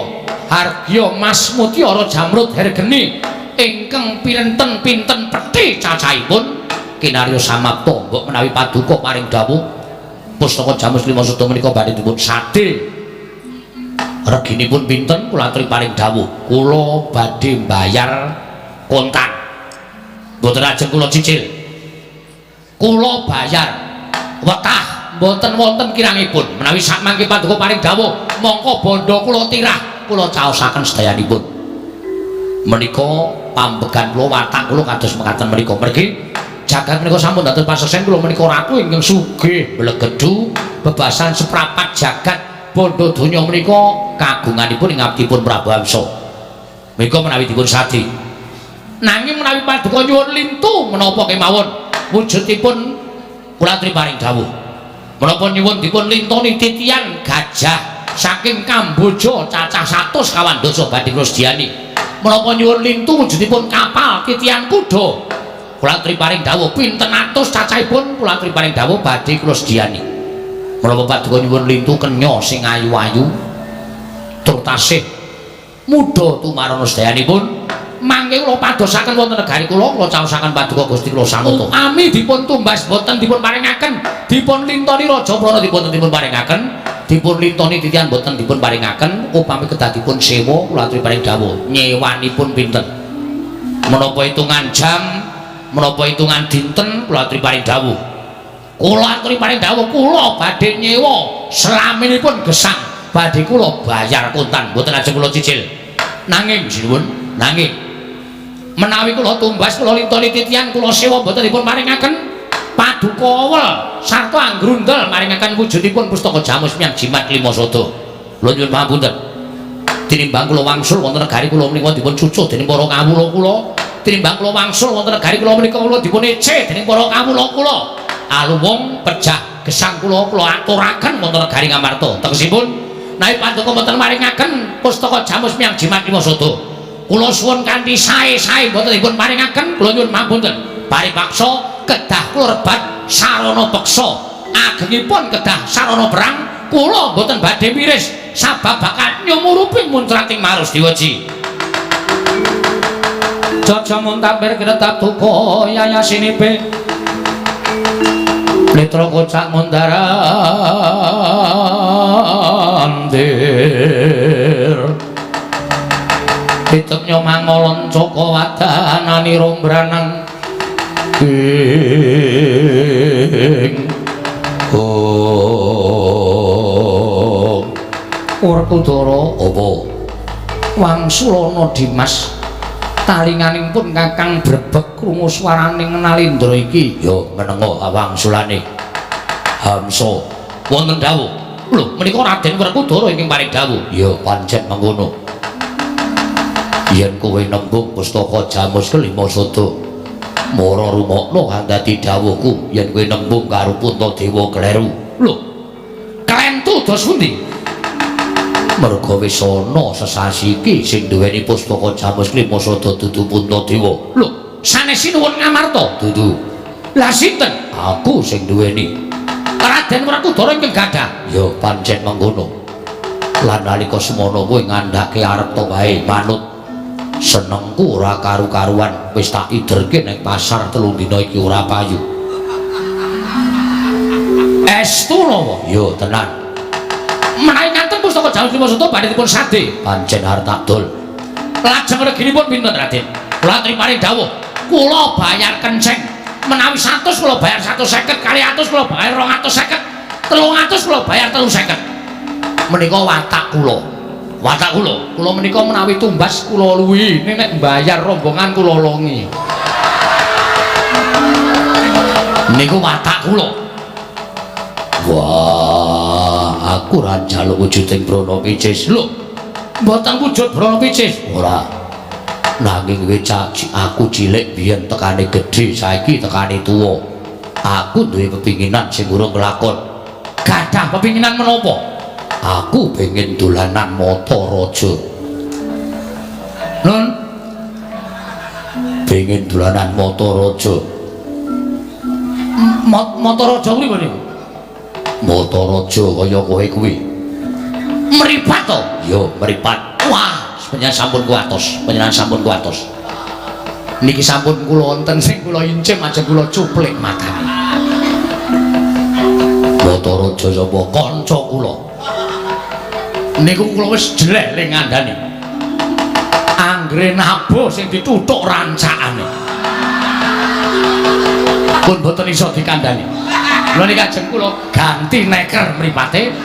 hargya mas mutiara jamrut hergeni ingkang pinten-pinten pethi cacahipun kinarya samapta mbok menawi paduka paring dawuh pustaka Jamus Lima Sada menika badhe dipun sadhe reginipun pinten kula aturi paring dawuh kula badhe mbayar kontan mboten ajeng kula cicil kula bayar wetah mboten wonten kirangipun menawi sak mangke paduka paring dawuh mongko bondo kula tirah kula caosaken sedayanipun menika pambegan kula watak kula kados mekaten menika mergi jagat menika sampun dados pasesen kula menika ratu ingkang sugih blegedhu bebasan seprapat jagat bondo donya menika kagunganipun ing abdipun Prabu Amsa menika menawi dipun sadi nanging menawi paduka nyuwun lintu menapa kemawon wujudipun kula aturi paring dawuh menapa nyuwun dipun lintoni titian gajah saking Kamboja cacah 100 kawan dosa badhe kula sediyani menapa nyuwun lintu wujudipun kapal titian kuda kula aturi paring dawuh pinten atus cacahipun kula aturi paring dawuh badhe kula sediyani menapa paduka nyuwun lintu kenya sing ayu-ayu tur tasih muda tumarana sedayanipun mangke kula padosaken wonten negari kula caosaken paduka Gusti Kula Sanata ami dipun tumbas boten dipun paringaken dipun lintoni Raja Prana dipun paringaken dipun lintoni titian boten dipun paringaken upami kedah dipun sewa kula aturi paring dawuh nyewanipun pinten menapa hitungan jam menapa hitungan dinten kula aturi paring dawuh kula aturi paring dawuh kula badhe nyewa selaminipun gesang badhe kula bayar kontan boten ajeng kula cicil nanging sinuwun nanging menawi kula tumbas kula lintoni titian kula sewa boten dipun paringaken paduka awel sarta anggrundel maringaken wujudipun pustaka Jamus Miyang Jimat Lima Sada kula nyuwun pangapunten tinimbang kula wangsul wonten negari kula menika dipun cucuh dening para kawula kula tinimbang kula wangsul wonten negari kula menika kula dipun ece dening para kawula kula aluwung pejah gesang kula aturaken wonten negari Ngamarta tegesipun naik paduka boten maringaken pustaka Jamus Miyang Jimat Lima Sada kula suwun kanthi sae-sae boten dipun paringaken kula nyuwun mapunten paripaksa kedah kula rebat sarana peksa agengipun kedah sarana perang kula boten badhe miris sabab bakal nyumurupi muntrating marus diweji Jaja muntabir ketap tuko yayasinipe Netra kocak mondarandir Pitep nyomangolon Joko wadanani rombranang ing Werkudara apa Wangsulana Dimas talinganing pun Kakang Brebeg krungu swaraning Nalindra iki ya menenga wangsulane Hamsa wonten dawuh lho menika Raden Werkudara ingkang paring dawuh ya pancen mangkono yen kowe nembung pustaka Jamus kelima sada mara rumakna kang dadi dawuhku yen kowe nembung karo Puntadewa kleru lho klentu dos pundi merga wis ana sesasi iki sing duweni pustaka Jamus kelima sada dudu Puntadewa lho sanes sinuwun ngamarta dudu lah sinten aku sing duweni Raden Werkudara ingkang gadah ya pancen mangkono lan nalika semana kowe ngandhake arep to wae manut senengku ora karu-karuan wis tak iderke ning pasar 3 dina iki ora payu estu napa ya tenan menawi ngaten pustaka Jamus kelima sada badhe dipun sade pancen arep tak dol lajeng reginipun pinten Raden kula trimani dawuh kula bayar kenceng menawi 100 kula bayar 150 kali 100 kula bayar 250 300 kula bayar 350 menika watak kula kula menika menawi tumbas kula luwi nek bayar rombongan kula longi niku watak kula wah aku ra njaluk wujuding brana picis lho mboten wujud brana picis ora nanging aku cilik biyen tekane gedhe saiki tekane tuwa aku duwe pepinginan sing urung kelakon gadah pepinginan menapa aku pengen dolanan Mataraja nun pengen dolanan Mataraja Mataraja kuwi ngene Mataraja kaya kowe kuwi mripat to yo mripat wah panjenengan sampun kuatos niki sampun kula wonten sing kula incim ajeng kula cuplik matane Mataraja sapa kanca kula niku kula wis jleh ngandhani anggere nabo sing dituthuk rancakane pun boten iso dikandhani lha niki ajeng kula ganti neker mripate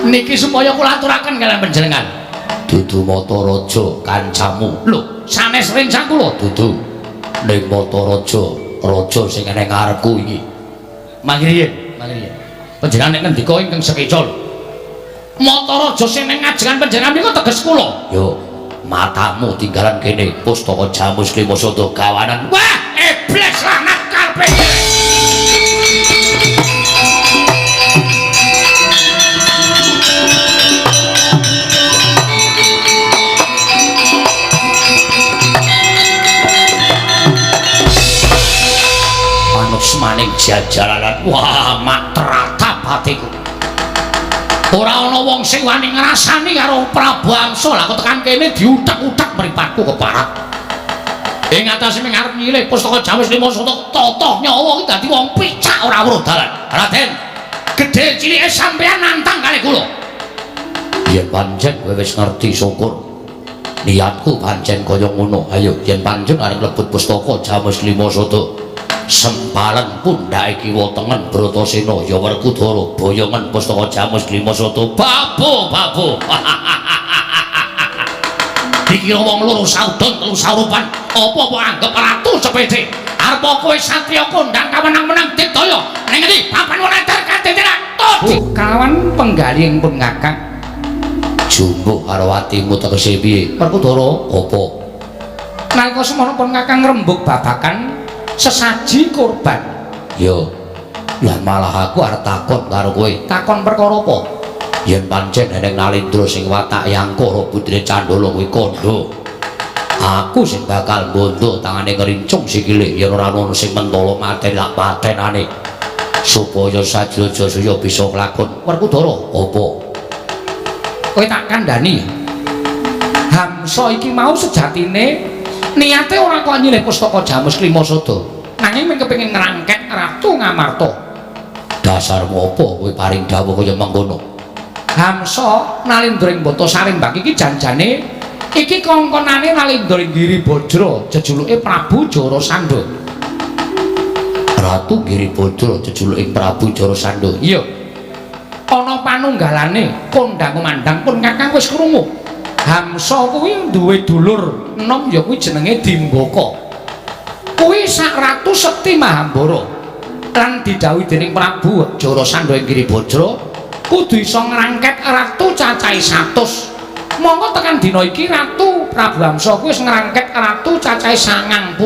niki supaya kula aturaken kaliyan panjenengan dudu Mataraja kancamu lho sanes rencang kula dudu ning Mataraja raja sing ana ngarepku iki mangriyen panjenengan nek ngendika ingkang sekecol Mataraja sing ning ngajengan panjenengan niku teges kula yo matamu tinggalan kene pustaka Jamus kelima sada gawanan wah iblis lanat karpe maning jajalanan wah mak teratap hatiku ora ana wong sing wani ngrasani karo Prabu Amsa lah kok tekan kene diutak-utak mripatku keparat ing atase ming arep nyilih pustaka Jamus kelima sada tata nyawa iki dadi wong picak ora weruh dalan Raden gedhe cilike sampeyan nantang kali kula yen pancen kowe wis ngerti syukur niatku pancen kaya ngono ayo yen pancen arep mlebet pustaka Jamus kelima sada sempalan pundhake kiwa tengen Bratasena ya Werkudara boyongan pustaka Jamus kelima sada babu dikira wong loro saudon telu saurupan apa anggap ratu sepede arep kowe satriya kondang kawenang-menang digdaya ning ngendi papan wonten kadeteran kawan penggaling pun ngakak jumbuh karo atimu tegese piye Werkudara apa nalika semana pun ngakak ngrembug babakan sesaji korban yo lan malah aku arep takon karo kowe takon perkara apa yen pancen eneng Nalindra sing watak Yangkara putrine Candala kuwi kandha aku sing bakal bondo tangane ngerincung sikile yen ora ono sing mentala mateni lak patenane supaya Sajrajasaya bisa kelakon Werkudara apa kowe tak kandhani Hamsa iki mau sejatine niate ora kok nyilih pustaka Jamus kelima sada nanging mung kepengin ngrangket Ratu Ngamarta Dasarmu apa kowe paring dawuh kaya mengkono? Hamsa Nalindra ing Bata Sarimbang iki janjane iki kongkonane Nalindra ing Giribajra jejuluke Prabu Jarasandha. Ratu Giribajra jejuluke Prabu Jarasandha. Iya. Ana panunggalane kondang kumandang pun Kakang wis krungu. Hamsa kuwi duwe dulur enom ya kuwi jenenge Dimbaka. Kuwi sak ratu sekti Mahambara. Lan didhawuhi dening Prabu Jarasandha ing Giribajra kudu iso ngrangket ratu cacahe 100. Monggo tekan dina iki Ratu Prabu Hamsa kuwi wis ngrangket ratu cacahe 97.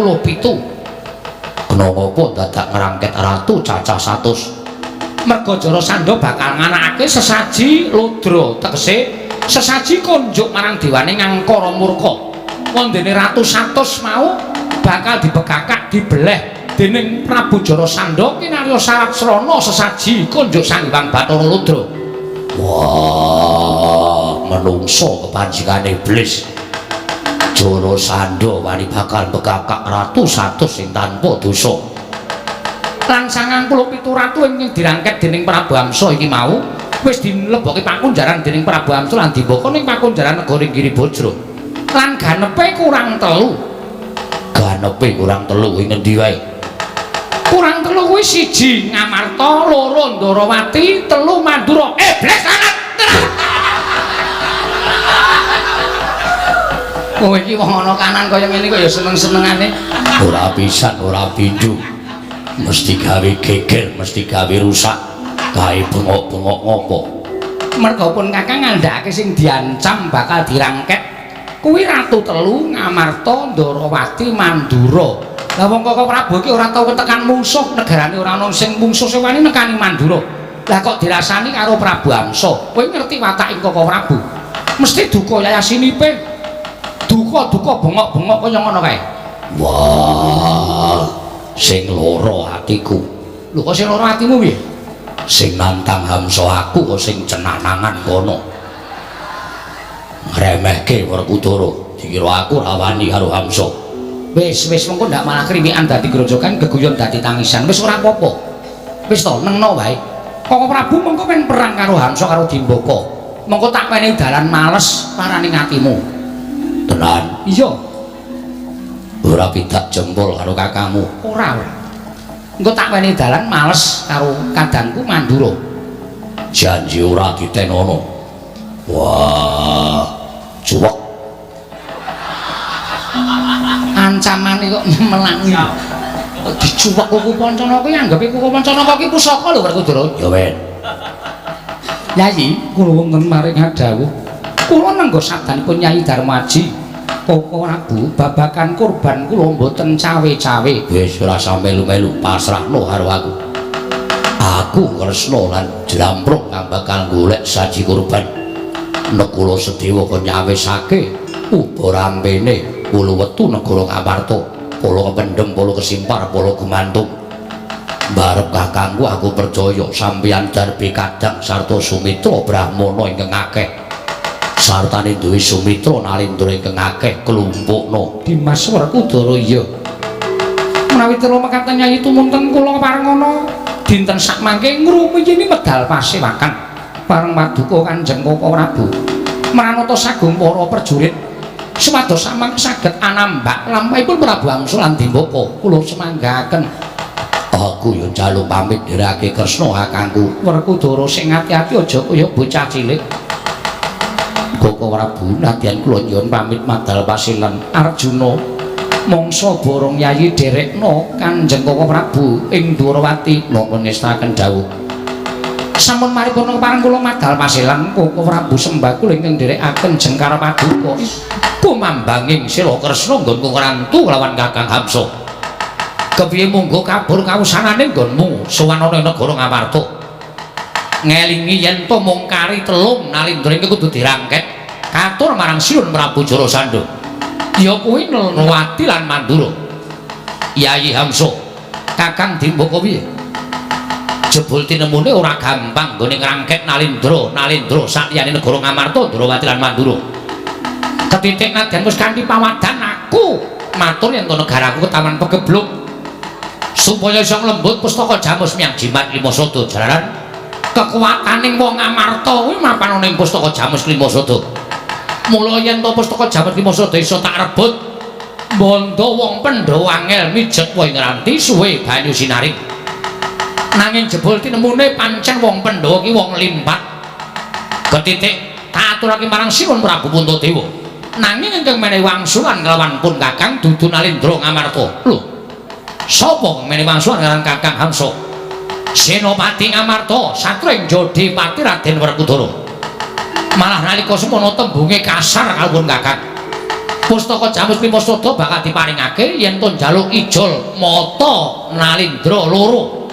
Kenapa apa dadak ngrangket ratu cacah 100? Merga Jarasandha bakal nganakake sesaji Ludra, tegese sesaji konjuk marang dewane Ngangkara Murka. Wondene ratu 100 mau bakal dibekakak dibeleh dening Prabu Jarasandha kinarya syarat srana sesaji konjuk Sanghyang Bathara Ludra. Wah, menungso kepanjingane iblis. Jarasandha wani bakal bekakak ratu 100 sing tanpa dosa. Lan 97 ratu ing dirangket dening Prabu Hamsa iki mau wis dilebokke pakunjaran dening Prabu Hamsa lan Dimbaka ning pakunjaran negara Giribajra. Lan ganepe kurang 3. Ganepe kurang 3 ing endi wae? Kurang 3 kuwi 1 Ngamarta, 2 Ndarawati, 3 Mandura. Iblis sangat. Kowe iki wong ana kanan kaya ngene kok ya seneng-senengane. Ora pisan, ora pindho. Mesti gawe geger, mesti gawe rusak. Gawe bengok-bengok ngopo? Merga pun Kakang ngandhakake sing diancam bakal dirangket. Kuwi Ratu 3 Ngamarta, Ndarawati, Mandura. Lah wong Koko Prabu iki ora tau ketekan mungsuh, negarane ora ana sing mungsuh sing wani nekani Mandura. Lah kok dirasani karo Prabu Hamsa. Kowe ngerti watake Koko Prabu? Mesti duka yayasinipe. Duka-duka bengok-bengok kaya ngono kae. Wah, sing lara atiku. Lho kok sing lara atimu piye? Sing nantang Hamsa aku kok sing cenanangan kono. Ngremehke Werkudara, dikira aku ra wani karo Hamsa. Wis mengko ndak malah krimikan dadi grojokan geguyon dadi tangisan. Wis ora apa-apa. Wis to nengno wae. Koko Prabu mengko men perang karo Hamsa karo Dimbaka. Mengko tak menehi dalan males paraning atimu. Tenan? Iya. Ora pidak jempol karo kakangmu. Ora. Engko tak menehi dalan males karo kadangku Mandura. Janji ora ditenono. Wah, cuwek. Ancamane kok melangi. Dicuwek kuku pancana kuwi anggape kuku pancana kok iki pusaka lho Werkudara. Ya wen. Yayi, kula wonten maring dawuh. Kula nenggo sabdanipun Nyai Darmaji. Koko Prabu babakan kurban kula mboten cawe-cawe. Wis ora sampe melu-melu pasrahno karo aku. Aku kresna lan jlampruk kang bakal golek saji kurban. Nek kula sedewa kok nyawisake ubarampene kula wetu negara Ngamarta, kula kependhem, kula kesimpar, kula gumantung. Barep kakangku aku percaya sampeyan Darbi Kadang sarta Sumitra Brahmana ingkang akeh. Sartane duwe Sumitra Nalindra ingkang akeh klumpukna. Dimas Werkudara iya. Menawi telu mekaten Nyai tumunten kula parengana dinten sakmangke ngrumiyini medal pasewakan pareng paduka Kanjeng Koko Prabu. Maranata sagung para prajurit supados samangke saged anambak lampahipun Prabu Hamsa lan Dimbaka. Kula semanggaken. Aku yo njaluk pamit ndereke Kresna kakangku. Werkudara sing ati-ati aja kaya bocah cilik. Koko Prabu nadyan kula nyuwun pamit madal pasilan Arjuna mangsa borong yayi derekna Kanjeng Koko Prabu ing Ndarawati napa ngestaken dawuh. Sampun maripun pareng kula madal pasilan Koko Prabu sembah kula ingkang nderekaken Jengkar Paduka. Kumambanging sila Kresna nggon kurantu lawan Kakang Hamsa. Kepiye munggo kabur kawusanane nggonmu sowan ana negara Ngamarta. Ngelingi yen to mung kari telung Nalindra iki kudu dirangket katur marang Siun Prabu Jarasandha. Ya kuwi Ndarawati lan Mandura. Yayi Hamsa, Kakang Dimbaka piye? Jebul tinemune ora gampang nggone ngrangket Nalindra sakliyane negara Ngamarta, Ndarawati lan Mandura. Ketitik nadyan wis kanthi pawadan aku matur yen to negaraku ketaman pegebluk. supaya iso nglembut pustaka Jamus miang jimat lima sada jalaran kekuataning wong Amarta kuwi mapan ning pustaka Jamus lima sada mula yen to pustaka Jamus lima sada iso tak rebut bondo wong Pandhawa angel mijet wae nganti suwe banyu sinaring nanging jebul tinemune pancen wong Pandhawa ki wong limpat ketitik tak aturake marang Sinuwun Prabu Puntadewa nanging ingkang menehi wangsulan kelawan pun Kakang dudu Nalindra Ngamarta lho sapa menehi wangsulan kelawan Kakang Hamsa Senopati Ngamarta satring Jodipati Raden Werkudara malah nalika semono tembunge kasar kalawan Kakang pustaka Jamus lima sada bakal diparingake yen to njaluk ijol mata Nalindra loro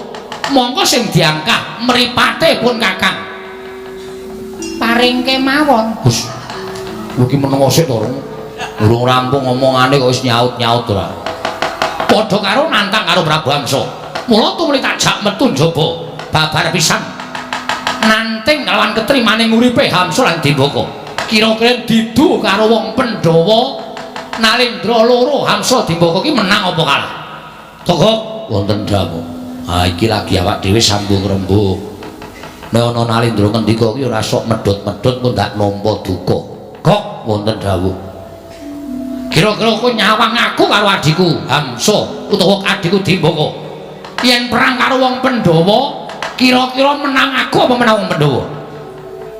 monggo sing diangkah mripate pun Kakang paringke mawon Gus iki menengo sik to urung rampung omongane kok wis nyaut-nyaut ora padha karo nantang karo Prabu Hamsa mula tumuli tak jak metu njaba babar pisan nanting kalawan ketrimaning uripe Hamsa lan Dembaka kira-kira didu karo wong Pandhawa Nalindra loro Hamsa Dembaka ki menang apa kalah Togok wonten dawuh iki lagi awak dhewe sambung rembug nek ana Nalindra ngendika ki ora sok medhot-medhot pun ndak nampa duka kok wonten dawuh kira-kira kowe nyawang aku karo adhiku Hamsa utawa adhiku Dembaka yen perang karo wong Pandhawa kira-kira menang aku apa menang wong Pandhawa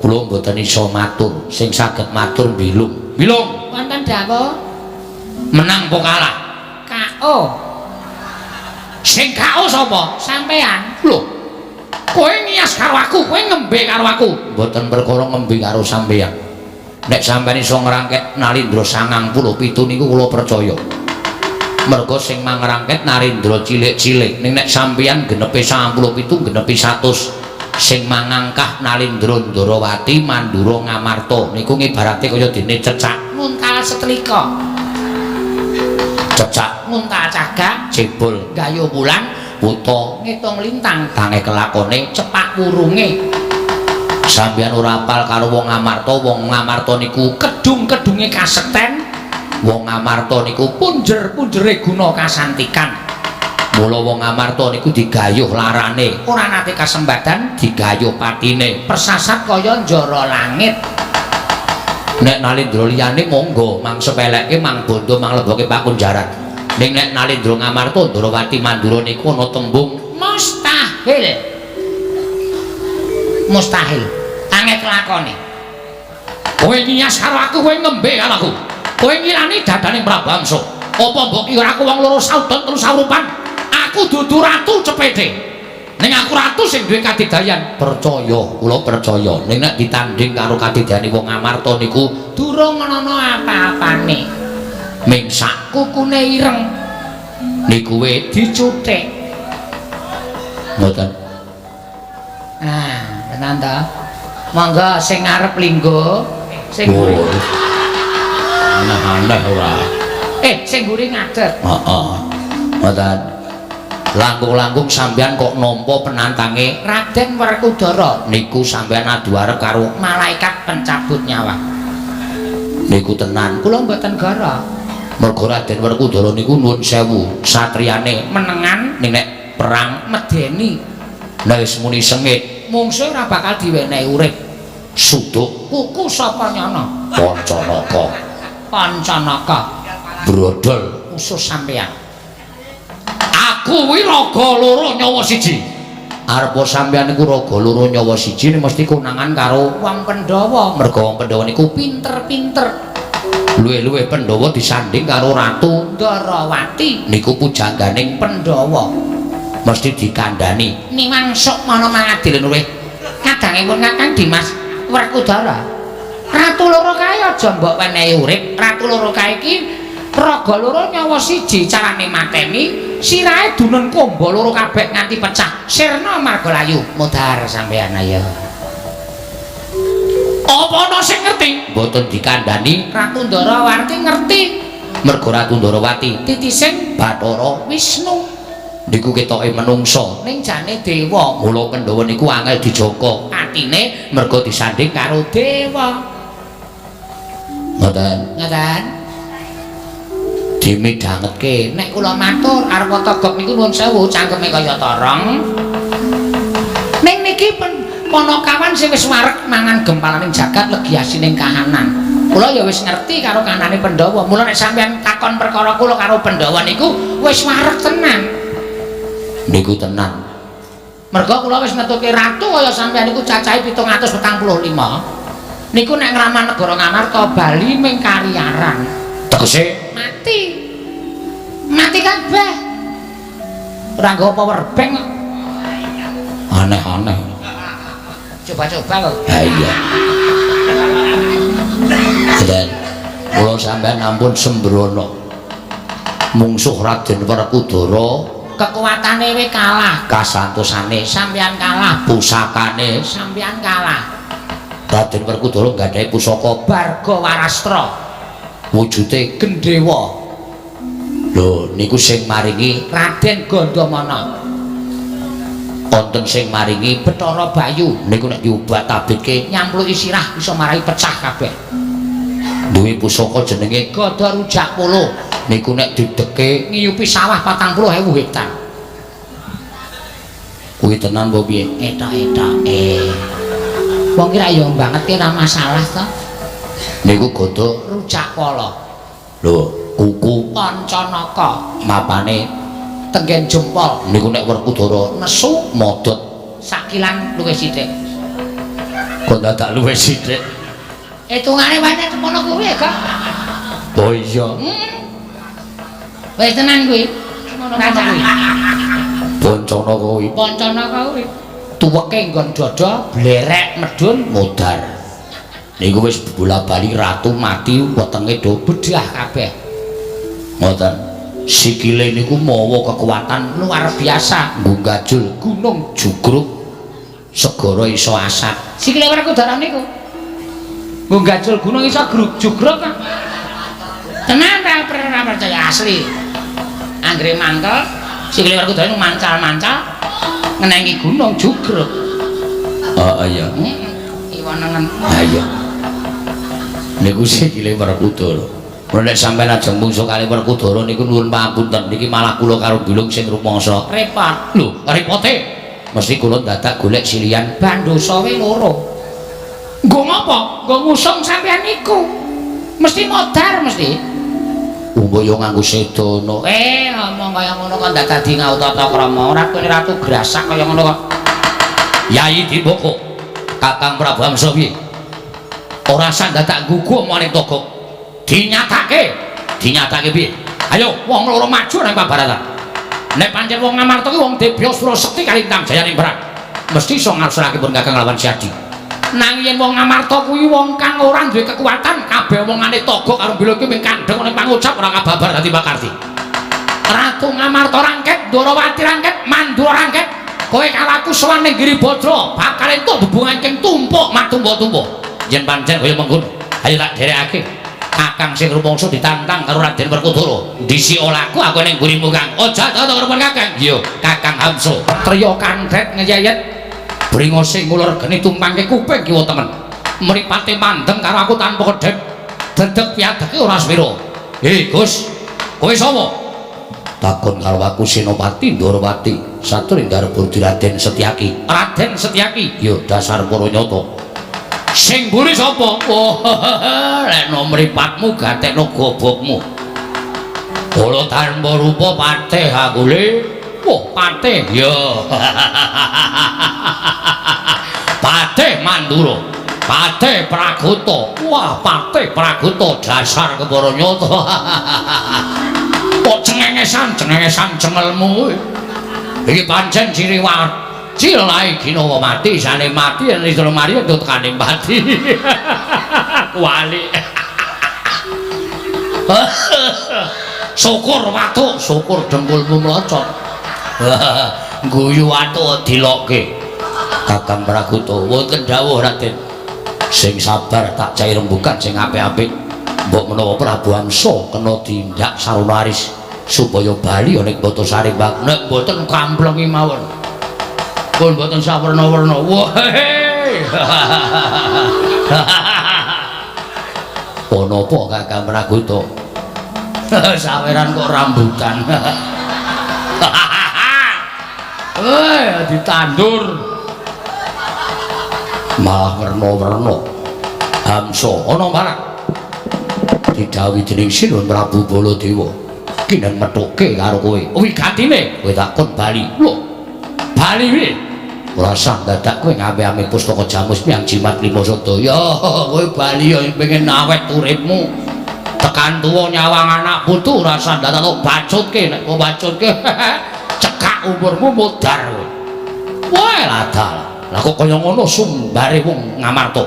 kula mboten iso matur sing saged matur bilung wonten dawuh menang apa kalah KO sing KO sapa sampean lho kowe ngias karo aku kowe ngembe karo aku mboten perkara ngembe karo sampean nek sampeyan iso ngrangket Nalindra 97 niku kula percaya mergo sing mangrangket Nalindra cilik-cilik ning nek sampeyan genepe 97 genepe 100 sing mangangkah Nalindra Ndarawati Mandura Ngamarta niku ngibarate kaya dene cecak nguntal setlika cecak nguntal cagak jebul gayuh wulan buta ngitung lintang tange kelakone cepak wurunge sampeyan ora apal karo wong Ngamarta niku kedung-kedunge kasekten wong Ngamarta niku punjer-punjere guna kasantikan mula wong Ngamarta niku digayuh larane ora nate kasembadan digayuh patine persasat kaya njara langit nek Nalindra liyane monggo mang sepeleke mang bondo mang leboke pakunjaran ning nek Nalindra Ngamarta Ndarawati Mandura niku ana tembung mustahil angel kelakone kowe nyias karo aku kowe ngembe karo aku kowe ngilani dadaning Prabu Hamsa apa mbok kira aku wong loro saudan terus saurupan aku dudu ratu cepete ning aku ratu sing duwe kadidayan percaya kula percaya ning nek ditanding karo kadidayane wong Ngamarta niku durung ana apa-apane ming sak kukune ireng niku we dicuthik mboten tenan ta monggo sing ngarep linggo sing mburi aneh-aneh ora sing mburi ngadeg heeh mboten langkung-langkung sampeyan kok nampa penantange Raden Werkudara niku sampeyan adu arep karo malaikat pencabut nyawa niku tenan kula mboten gara mergo Raden Werkudara niku nuwun sewu satriyane menengan ning nek perang medeni nek wis muni sengit mungsuh ora bakal diwenehi urip suduk kuku sapa nyana Pancanaka brodol musuh sampeyan aku kuwi raga loro nyawa siji arepa sampeyan niku raga loro nyawa siji mesti konangan karo wong Pandhawa mergo wong Pandhawa niku pinter-pinter luwih-luwih Pandhawa disanding karo Ratu Ndarawati niku pujangganing Pandhawa mesti dikandhani niwangsuk mana mangadil luwih kadangipun Kakang Dimas Werkudara ratu loro kae aja mbok wenehi urip ratu loro kae iki raga loro nyawa siji carane mateni sirahe dunun komba loro kabeh nganti pecah sirna margalayu mudhar sampeyan ayo apa ana sing ngerti mboten dikandhani Ratu Ndarawati ngerti mergo Ratu Ndarawati titising Bathara Wisnu niku ketoke menungsa ning jane dewa mula Pandhawa niku angel dijaga atine mergo disanding karo dewa ngoten dimidhangetke. Nek kula matur arep togok niku nuwun sewu cangkeme kaya torong. Ning niki Ponokawan sing wis wareg mangan gempalaning jagat legi asining kahanan. Kula ya wis ngerti karo kahanane Pandhawa. Mula nek sampeyan takon perkara kula karo Pandhawa niku wis wareg tenan. Niku tenan. Merga kula wis netuke ratu kaya sampeyan niku cacahe 745. Niku nek ngramah negara Ngamarta Bali ming kariaran. Tegese mati. Mati kabeh. Ora nggo power bank kok. Aneh-aneh. Coba-coba kok. Ha iya. Dan kula sampeyan ampun sembrono. Mungsuh Raden Werkudara kekuatane we kalah, kasantosane sampeyan kalah, pusakane sampeyan kalah. Raden Werkudara nggadahi pusaka Barga Warastra. Wujude gendhewa. Lho niku sing maringi Raden Gandamana. Wonten sing maringi Bathara Bayu niku nek diobat tabitke nyampluki sirah bisa marai pecah kabeh. Duwe pusaka jenenge Gada Rujak Polo niku nek dideke ngiyupi sawah 40.000 hektar. Kuwi tenan apa piye? Etok-etoke. Wong ki ra yo banget ki ora masalah to. Niku Gada Rujak Polo. Lho, kuku Pancanaka mapane tenggen jempol niku nek Werkudara nesu modot sakilan luwih sithik. Kok dadak luwih sithik? Hitungane wae semono kuwi kok. Oh iya. Wis tenan kuwi. Semono kuwi. Boncana kuwi. Boncana kuwi. Tuweke nggon dada blerek medun modar. Niku wis bola-bali ratu mati wetenge do bedah kabeh. Ngoten. Sikile niku mawa kekuatan luar biasa nggajul gunung jugruk segara iso asat. Sikile Werkudara niku nggajul gunung iso jugruk kok. Tenan ta percaya asli. Anggere mangkel sikile Werkudara niku mancal-mancal ngenengi gunung jugruk. Oh iya. Iwanengen. Ha iya. Niku sikile Werkudara. Nek sampeyan ajeng mungsuh kali Werkudara niku nuwun pangapunten niki malah kula karo Bilung sing rumangsa repot. Lho, repote mesti kula dadak golek silian Bandosa we loro. Nggo ngopo? Nggo ngusung sampeyan niku. Mesti modar mesti. Umbo yo nganggo sedono. Ngomong kaya ngono kok ndak dadi ngautata krama. Ratu grasak kaya ngono kok. Yai Diboko, Kakang Prabu Hamsa piye? Ora sang dadak gugu omongane togok. Dinyatake piye? Ayo wong loro maju nang pabaratan. Nek pancen wong Ngamarta ki wong Debyasura sekti kalintang jayaning perang, mesti iso ngasurake pun Kakang lawan Siadi. Nanging yen wong Ngamarta kuwi wong kang ora duwe kekuatan, kabeh omongane togok karo Bila ki mung kandheng ning pangucap ora kababar dadi pakarti. Ratu Ngamarta rangket, Dwarawati rangket, Mandura rangket. Kowe kalaku sowan ning Giribadra, bakal entuk bebungan keng tumpuk matumpo-tumpo. Yen pancen kaya mengkono, ayo tak derekake. Kakang sing rumangsa ditantang karo Raden Werkudara. Disi olaku aku ning gurimu Kang. Aja ta karo Kakang. Iya, Kakang Hamsa. Triya kandhet ngeyet. Bringa sing ngulur geni tumpangke kuping kiwa temen. Mripate mandeng karo aku tanpa kedhep. Dedeg piadeke ora swira. Gus, kowe sapa? Takon karo aku Senopati Ndorowati. Satring garepur Raden Setyaki. Raden Setyaki. Yo dasar para nyata. Sing mburi sapa? Oh, lek nomripatmu gatekno gobokmu. Kula tanpa rupa patih aku le. Wah, patih ya. Patih Mandura. Patih Praguta. Wah, patih Praguta dasar kepara nyata. Kok cengengesan cengelmu. Iki pancen ciri Cilai Ginawa mati, sane mati yen iso mari ndut tekane mati. Kuali. Syukur watuk, syukur dengkulmu mlocot. Guyu watuk dilokke. Kakang Praguta wonten dawuh Raden. Sing sabar tak cai rembugan sing apik-apik. Mbok menawa Prabu Hamsa kena tindak sarunaris supaya bali ning Batasari Mbak. Nek mboten kamplengi mawon. Pun mboten sawerna-werna. Wah. Ono apa Kakang Praguta? Saweran kok rambutan. Ditandur. Malah werna-werna. Hamsa ana marang. Didhawuhi dening Sinun Prabu Baladewa. Kinen methuke karo kowe. Wigatine kowe takon bali. Lho. Bali piye? Ora sah dadak kowe ngambe-ambe pustaka Jamus Miang Jimat Lima Sadaya. Kowe bali ya pengen awet uripmu. Tekan tuwa nyawang anak putu ora sah dadak kok bacutke nek kok bacutke cekak umurmu modar kowe. Wae ladal. Lah kok kaya ngono sumbare wong Ngamarta.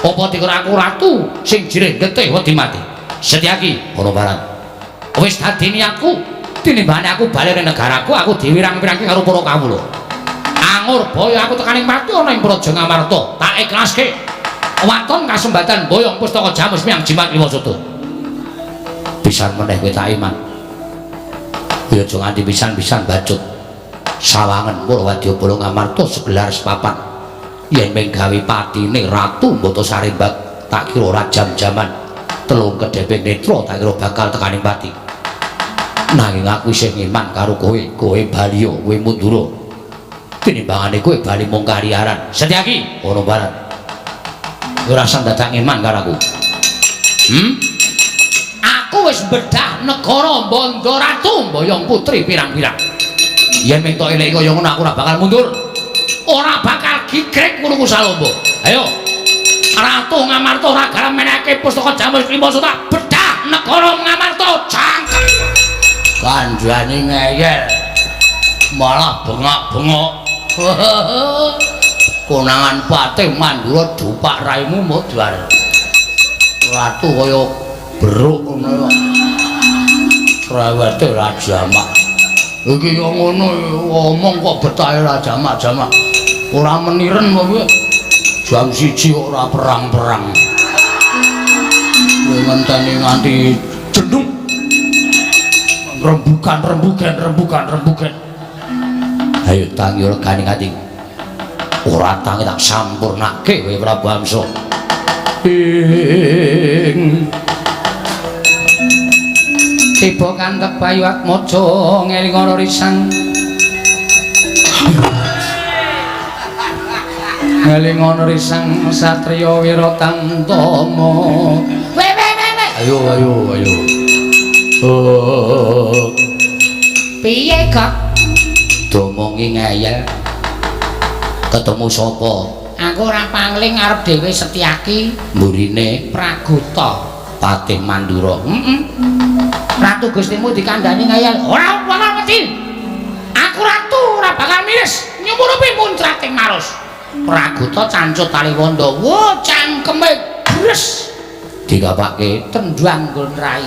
Apa dikira aku ratu sing jireh getih wedi mati. Setyaki ana barat. Wis dadi niatku tinimbane aku bali ning negaraku aku diwirang-wirangke karo para kawula. Angur boyo aku tekaning mati ana ing Praja Ngamarta. Tak ikhlaske. Waton kasembatan boyong pustaka Jamus Miang Jimat Lima Sadaya. Pisan meneh kowe tak iman. Ya aja nganti pisan-pisan bacut. Sawangen para wadyabala Ngamarta segelar sepapan. Yen mung gawe patine Ratu Mbata Sarembag tak kira ora jam-jaman telung kedheping netra tak kira bakal tekaning pati. Nanging aku isih iman karo kowe bali kowe mundura. Tinimbangane kowe bali mung kariaran. Setyaki ana barat. Ora usah dadak iman karo aku. Aku wis bedah negara Banda Ratu Mboyong Putri pirang-pirang. Yen mung tok elek kaya ngono aku ora bakal mundur. Ora bakal gigrek ngono Salomba. Ayo. Ratu Ngamarta ora gelem menehake pustaka Jamus Lima Sadaya bedah negara Ngamarta cangkem. Kandhane ngeyel. Malah bengak-bengok. Konangan patih Mandura dupak raimu modar. Ratu kaya beruk ngono. Srawete ra jamak. Iki yo ngono omong kok betahe ra jamak-jamak. Ora meniren kok kowe. Jam 1 kok ora perang-perang. Kowe ngenteni nganti jendung. Rembugan. Ayo tangi regane ati. Ora tangi tak sampurnake kowe Prabu Hamsa. Tiba kantep Bayu Atmaja ngeling ora risang. Ngeling ana risang satriya Wiratantama. Ayo. Oh. Piye kok? Domongi ngeyel. Ketemu sapa? Aku ora pangling arep dhewe Setyaki. Mburine Praguta Patih Mandura. Ratu Gustimu dikandhani ngeyel. Ora wedi. Aku ratu ora bakal miris nyumurupi muntrating marus. Praguta cancut Taliwanda. Wo cangkeme gres. Digapake tendang nggon rai.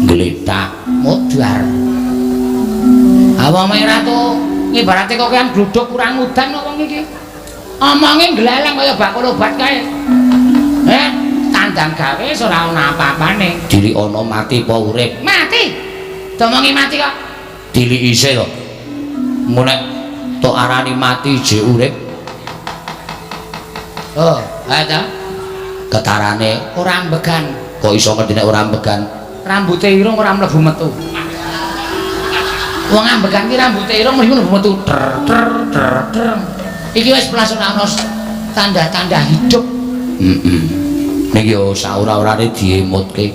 Gletak modar. Awake ratu ibarate kok kaya gluduk kurang udan kok wong iki. Omonge gleleng kaya bakul obat kae. Tandang gawe ora ana apa-apane. Dili ana mati apa urip? Mati. Domongi mati kok. Dili isih kok. Mulai tok arani mati jek urip. Oh, ae ta. Ketarane ora ambegan. Kok iso ngerti nek ora ambegan? Rambute irung ora mlebu metu. Wong ambegan ki rambute irung mlebu metu. Iki wis plasana tanda-tanda hidup. Niki yo saura-urane diemutke.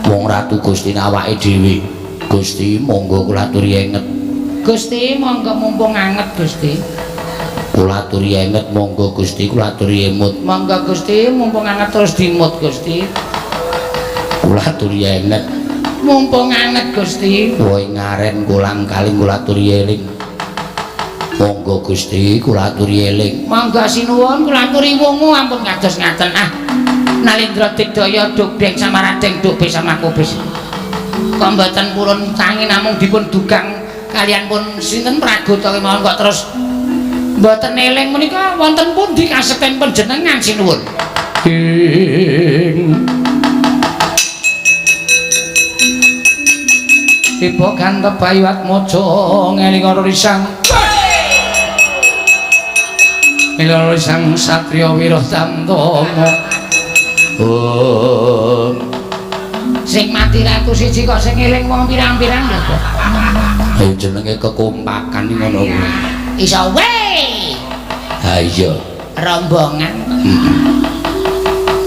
Wong Ratu Gusti awake dhewe. Gusti monggo kula aturi enget. Gusti monggo mumpung anget Gusti. Kula aturi enget monggo Gusti kula aturi emut. Monggo Gusti mumpung anget terus dimut Gusti. Kula aturi enget mumpung anget Gusti. Woe ngaren kulang kaling kula aturi eling. Monggo Gusti kula aturi eling. Monggo sinuwun kula aturi wungu ampun kados ngaten. Nalindra Digdaya Dugdeng Samaradeng Duk bisa makubis. Kok mboten purun tangi namung dipun dugang kalian pun sinten Praguta kemawon kok terus mboten eling menika wonten pundi kasekten panjenengan sinuwun. Tiba kantep Bayu Atmaja ngeling ora risang. Ngeling risang satriya Wiratantama. Sing mati ratu siji kok sing eling wong pirang-pirang lho kok. Ayo jenenge kekompakan iki ngono kuwi. Iso we. Ha iya. Rombongan.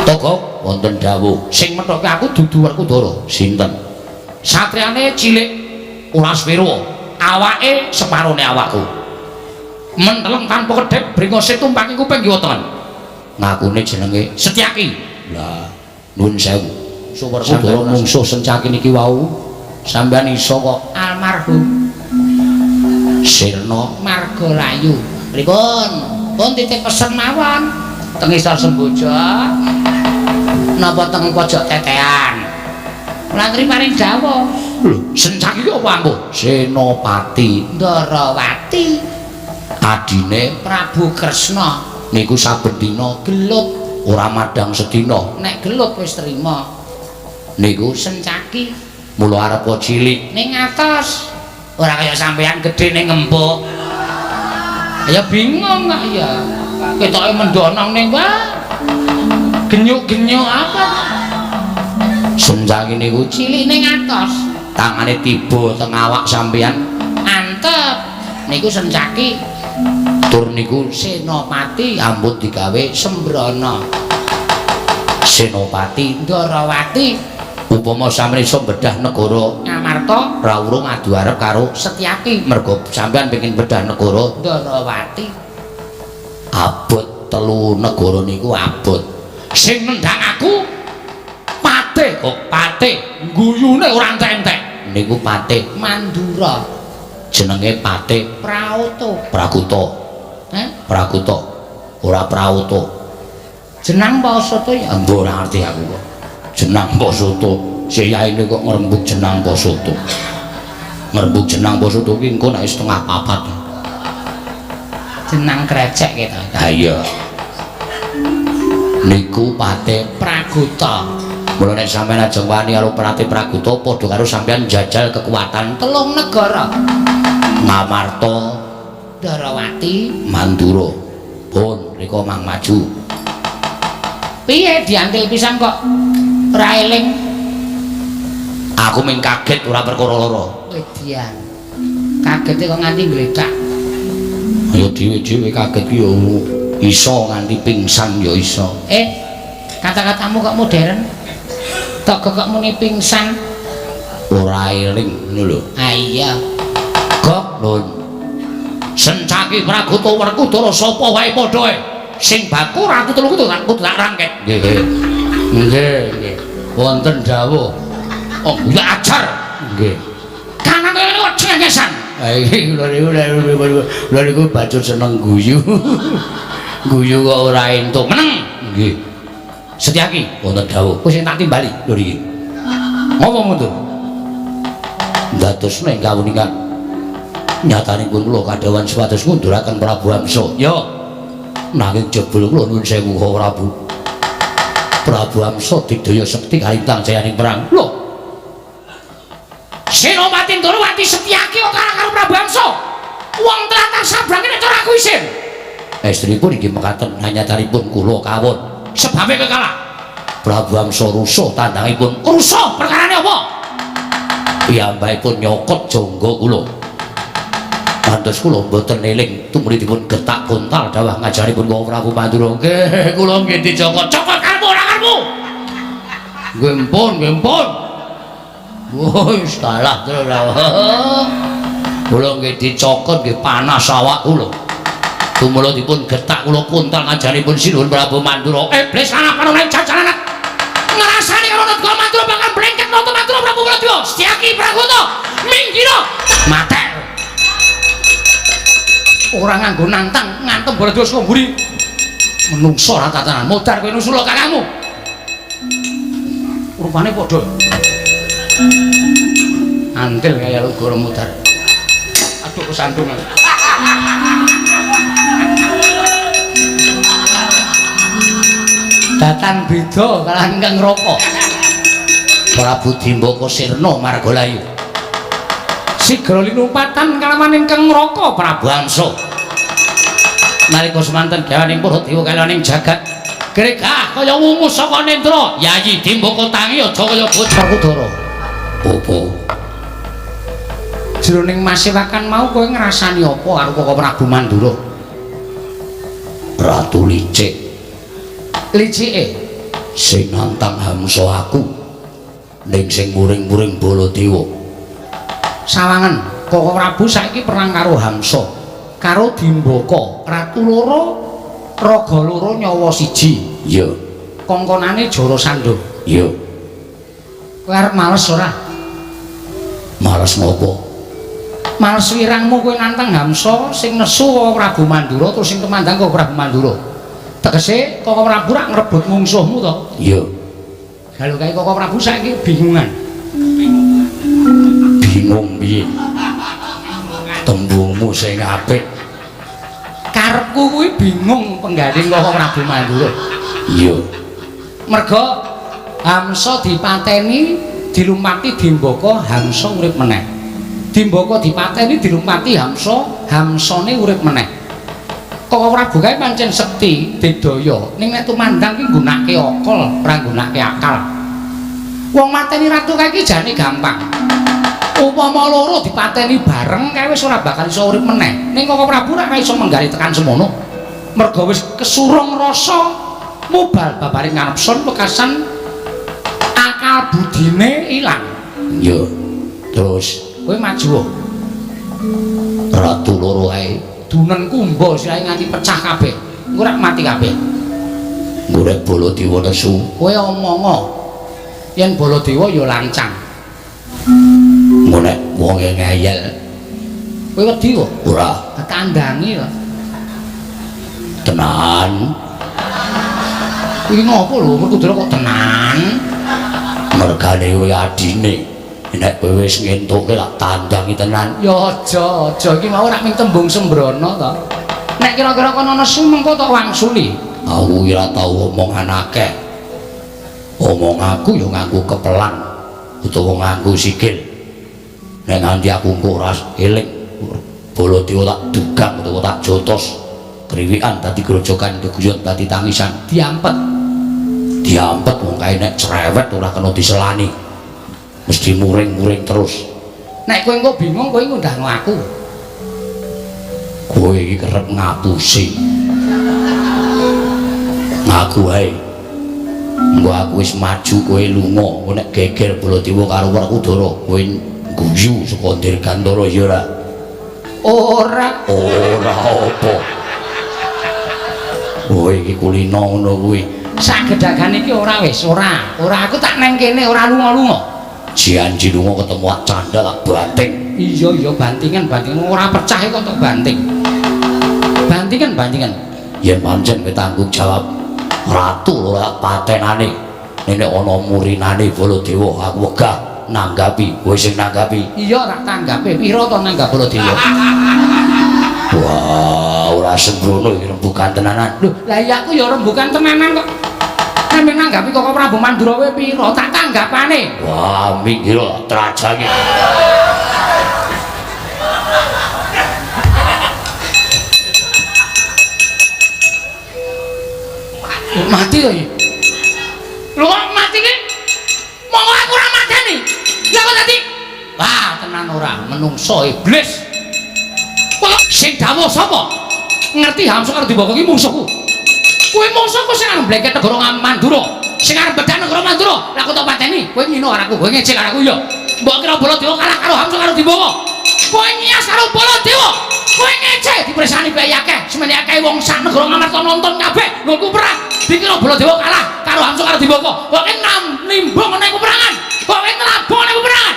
Toko wonten dawuh Sing methoke aku dudu Werkudara. sinten? Satriane cilik ora swirwa. Awake separone awakku. Menteleng tanpa kedhep bringose tumpaki kuping kiwa tengen. Ngakune jenenge Setyaki. lah nuwun sewu. Suwerkudara Saudara mungsuh Sencaki niki wau sampean iso kok almarhum sirna Margalayu. Pripun? Pun titip pesen mawon. Teng isor Semboja. Napa teng pojok tetean. Lantri paring dawuh. lho Sencaki ki apa ampuh? Senopati Ndarawati adine Prabu Kresna niku saben dina gelut. ora madang sedina Nek gelut wis trima. niku Sencaki mula arep cilik ning atos. Ora kaya sampean gedhe ning empuk. Ya bingung kok ya. Ketoke mendonong ning wae. Genyuk-genyuk apa? Sencaki niku Cilik ning atos. tangane tiba teng awak sampean Antep. Niku Sencaki tur niku Senopati ampun digawe Sembrana Senopati Ndarawati upama sampeyan iso bedah negara Ngamarta ra urung adu arep karo Setyaki mergo sampeyan pengin bedah negara Ndarawati abot telu negara niku abot sing nendhang aku Patih kok Patih guyune ora entek-entek niku Patih Mandura jenenge Patih Prauto Prakuta ora Prauto jeneng Pasoto ya ambo ora ngerti aku kok jenang Pasoto siyaine kok ngrembug jenang Pasoto ngrembug jenang Pasoto ki engko nek setengah papat jeneng krecek gitu ha iya niku Patih Praguta mula nek sampeyan ajeng wani karo Patih Praguta padha karo sampeyan jajal kekuatan telung negara Ngamarta Ndarawati Mandura pun rika mang maju piye diantil pisan kok ora eling aku mung kaget ora perkara lara Wedian kagete kok nganti ngledak ya dhewe-dhewe kaget ki ya iso nganti pingsan ya iso kata-katamu kok modern tok kok muni pingsan ora eling ngono lho ah iya kok nun Sencaki Praguta Werkudara sapa wae padha sing baku ratu telu kudu tak rangket nggih nggih wonten dawuh oh ya ajar nggih kanan kene kok cengesan iki lha niku bacot seneng guyu guyu kok ora entuk meneng nggih Setyaki wonten dawuh wis tak timbali lho iki ngomong mundur dados ning kawuningan nyatanipun kula kadhawan supados ngunduraken Prabu Amsa ya nanging jebul kula nuwun sewu Prabu Prabu Amsa digdaya sekti kalintang jayaning perang lho Senopati Ndarawati Setyaki kok karo Prabu Amsa wong tlatah sabrange nek cara aku isin estripun inggih mekaten nyatanipun kula kawon sebabe kekalah Prabu Amsa rusuh tandangipun rusuh perkarane apa piyambakipun nyokot jangga kula pantes kula mboten eling tumripun getak kontal dawuh ngajaripun Wong Prabu Mandura nggih kula nggih dicokot karepmu ora karepmu nggih mpun wis kalah terus kula nggih dicokot nggih panas awak kula tumula dipun getak kula kontal ngajaripun Sinuhun Prabu Mandura iblis ana panoneng jajanan ngrasani karo negara Mandura bakal blengket noto Mandura Prabu Baladewa Setyaki Praguta minggir mate ora nganggo nantang ngantem Baladewa saka mburi menungso ra tatanan modar kowe nusul kakangmu rupane padha antil kaya Lugoro modar aduh kesandung datang beda kalah ingkang raka Prabu Dimbaka Sirna Margalayu sigra linumpatan kalawan ingkang raka Prabu Amsa nalika semanten gawaning para dewa kaliyan jagat Gregah kaya wungu saka Nendra. Yayi Dimbaka tangi aja kaya bocah Kudara. Apa? Jroning masewakan mau kowe ngrasani apa karo Koko Prabu Mandura? Ratu licik. Licike Sing nantang Hamsa aku. Ning sing muring-muring Baladewa. sawangen Koko Prabu saiki perang karo Hamsa, karo Dimbaka, ratu loro, raga loro nyawa siji. Iya. Kongkonane Jarasandha. Iya. Kowe arep males ora? Males ngopo? Males wirangmu kowe nantang Hamsa sing nesu Koko Prabu Mandura terus sing kemandang Koko Prabu Mandura. Tegese Koko Prabu rak ngrebut mungsuhmu to? Iya. Kalau kae Koko Prabu saiki bingungan. Bingung piye? Tembungmu sing apik. Karepku kuwi bingung penggaling Koko Prabu Mandura. Iya. Merga Hamsa dipateni dilumpati Dimbaka, Hamsa urip meneh. Dimbaka dipateni dilumpati Hamsa, Hamsane urip meneh. Koko Prabu kae pancen sekti dedaya, ning nek tumandang ki nggunakake akal, ora nggunakake akal. Wong mateni ratu kae ki jane gampang. Upama loro dipateni bareng kae wis ora bakal iso urip meneh. Ning Koko Prabu ora iso menggali tekan semono. Merga wis kesurung rasa mubal babaring ngarepson wekasan akal budine ilang. Iya. Terus Kowe maju. ratu loro ae Dunen kumba sirahe nganti pecah kabeh. Engko rak mati kabeh. golek Baladewa nesu. Kowe omongo yen Baladewa ya lancang. Golek wonge ngeyel. Kowe wedi kok Ora kekandangi kok. tenan. Iki ngopo lho, Kudara kok tenan? Mergane kowe adine. Nek kowe wis ngentuke lak tandangi tenan. Ya aja iki mau rak ming tembung sembrono to. Nek kira-kira kono nesu mengko tok wangsuli. Aku ora tau omongan akeh. Omong aku ya nganggo kepelan utawa nganggo sikil. Nek nganti aku engko ora eling Baladewa tak dugang utawa tak jotos. Kriwikan dadi grojokan keguyon dadi tangisan. Diampet. Diampet wong kae nek cerewet ora kena diselani. Mesti muring-muring terus. Nek kowe engko bingung kowe ngundahno aku. Kowe iki kerep ngapusi. Ngaku ae. Engko aku wis maju kowe lunga, engko nek geger Baladewa karo Werkudara, kowe guyu saka Dirgantara ya ora. Ora. Ora apa. Kowe iki kulino ngono kuwi. Sagedagan iki ora wis, ora. Ora aku tak neng kene ora lunga-lunga. Janji lunga ketemu ak candal ak banting. Iya bantingan ora pecah kok tok banting. Bantingan. Yen pancen kowe tanggung jawab ratu ora patenane. Nek ana murinane Baladewa aku wegah nanggapi, kowe sing nanggapi. Iya tak tanggapi. Pira to nanggap Baladewa? Wah, ora sembrono iki rembugan tenanan. Lho, lah iya aku ya rembugan tenanan kok. Sampe nanggapi Koko Prabu Mandura kowe pira? Tak tanggapane. Wah, minggir lah trajange. Mati to iki. Lho kok mati ki? Monggo aku ora mateni. Lah kok dadi? Wah, tenan ora menungso iblis. Kok sing dawuh sapa? Ngerti Hamsa karo Dimbaka ki musuhku. Kowe musuhku sing arep bleket negara Mandura. Sing arep bedah negara Mandura. Lah kok tak pateni? Kowe ngino karo aku, kowe ngecek karo aku ya. Mbok kira Baladewa kalah karo Hamsa karo Dimbaka. Kowe nyias karo Baladewa. Kowe ngecek dipresani bae akeh. Semene akeh wong sak negara Ngamarta nonton kabeh nggo perang. Dikira Baladewa kalah karo Hamsa karo Dimbaka. Kok nimbung ning peperangan. Kok ngelabong ning peperangan.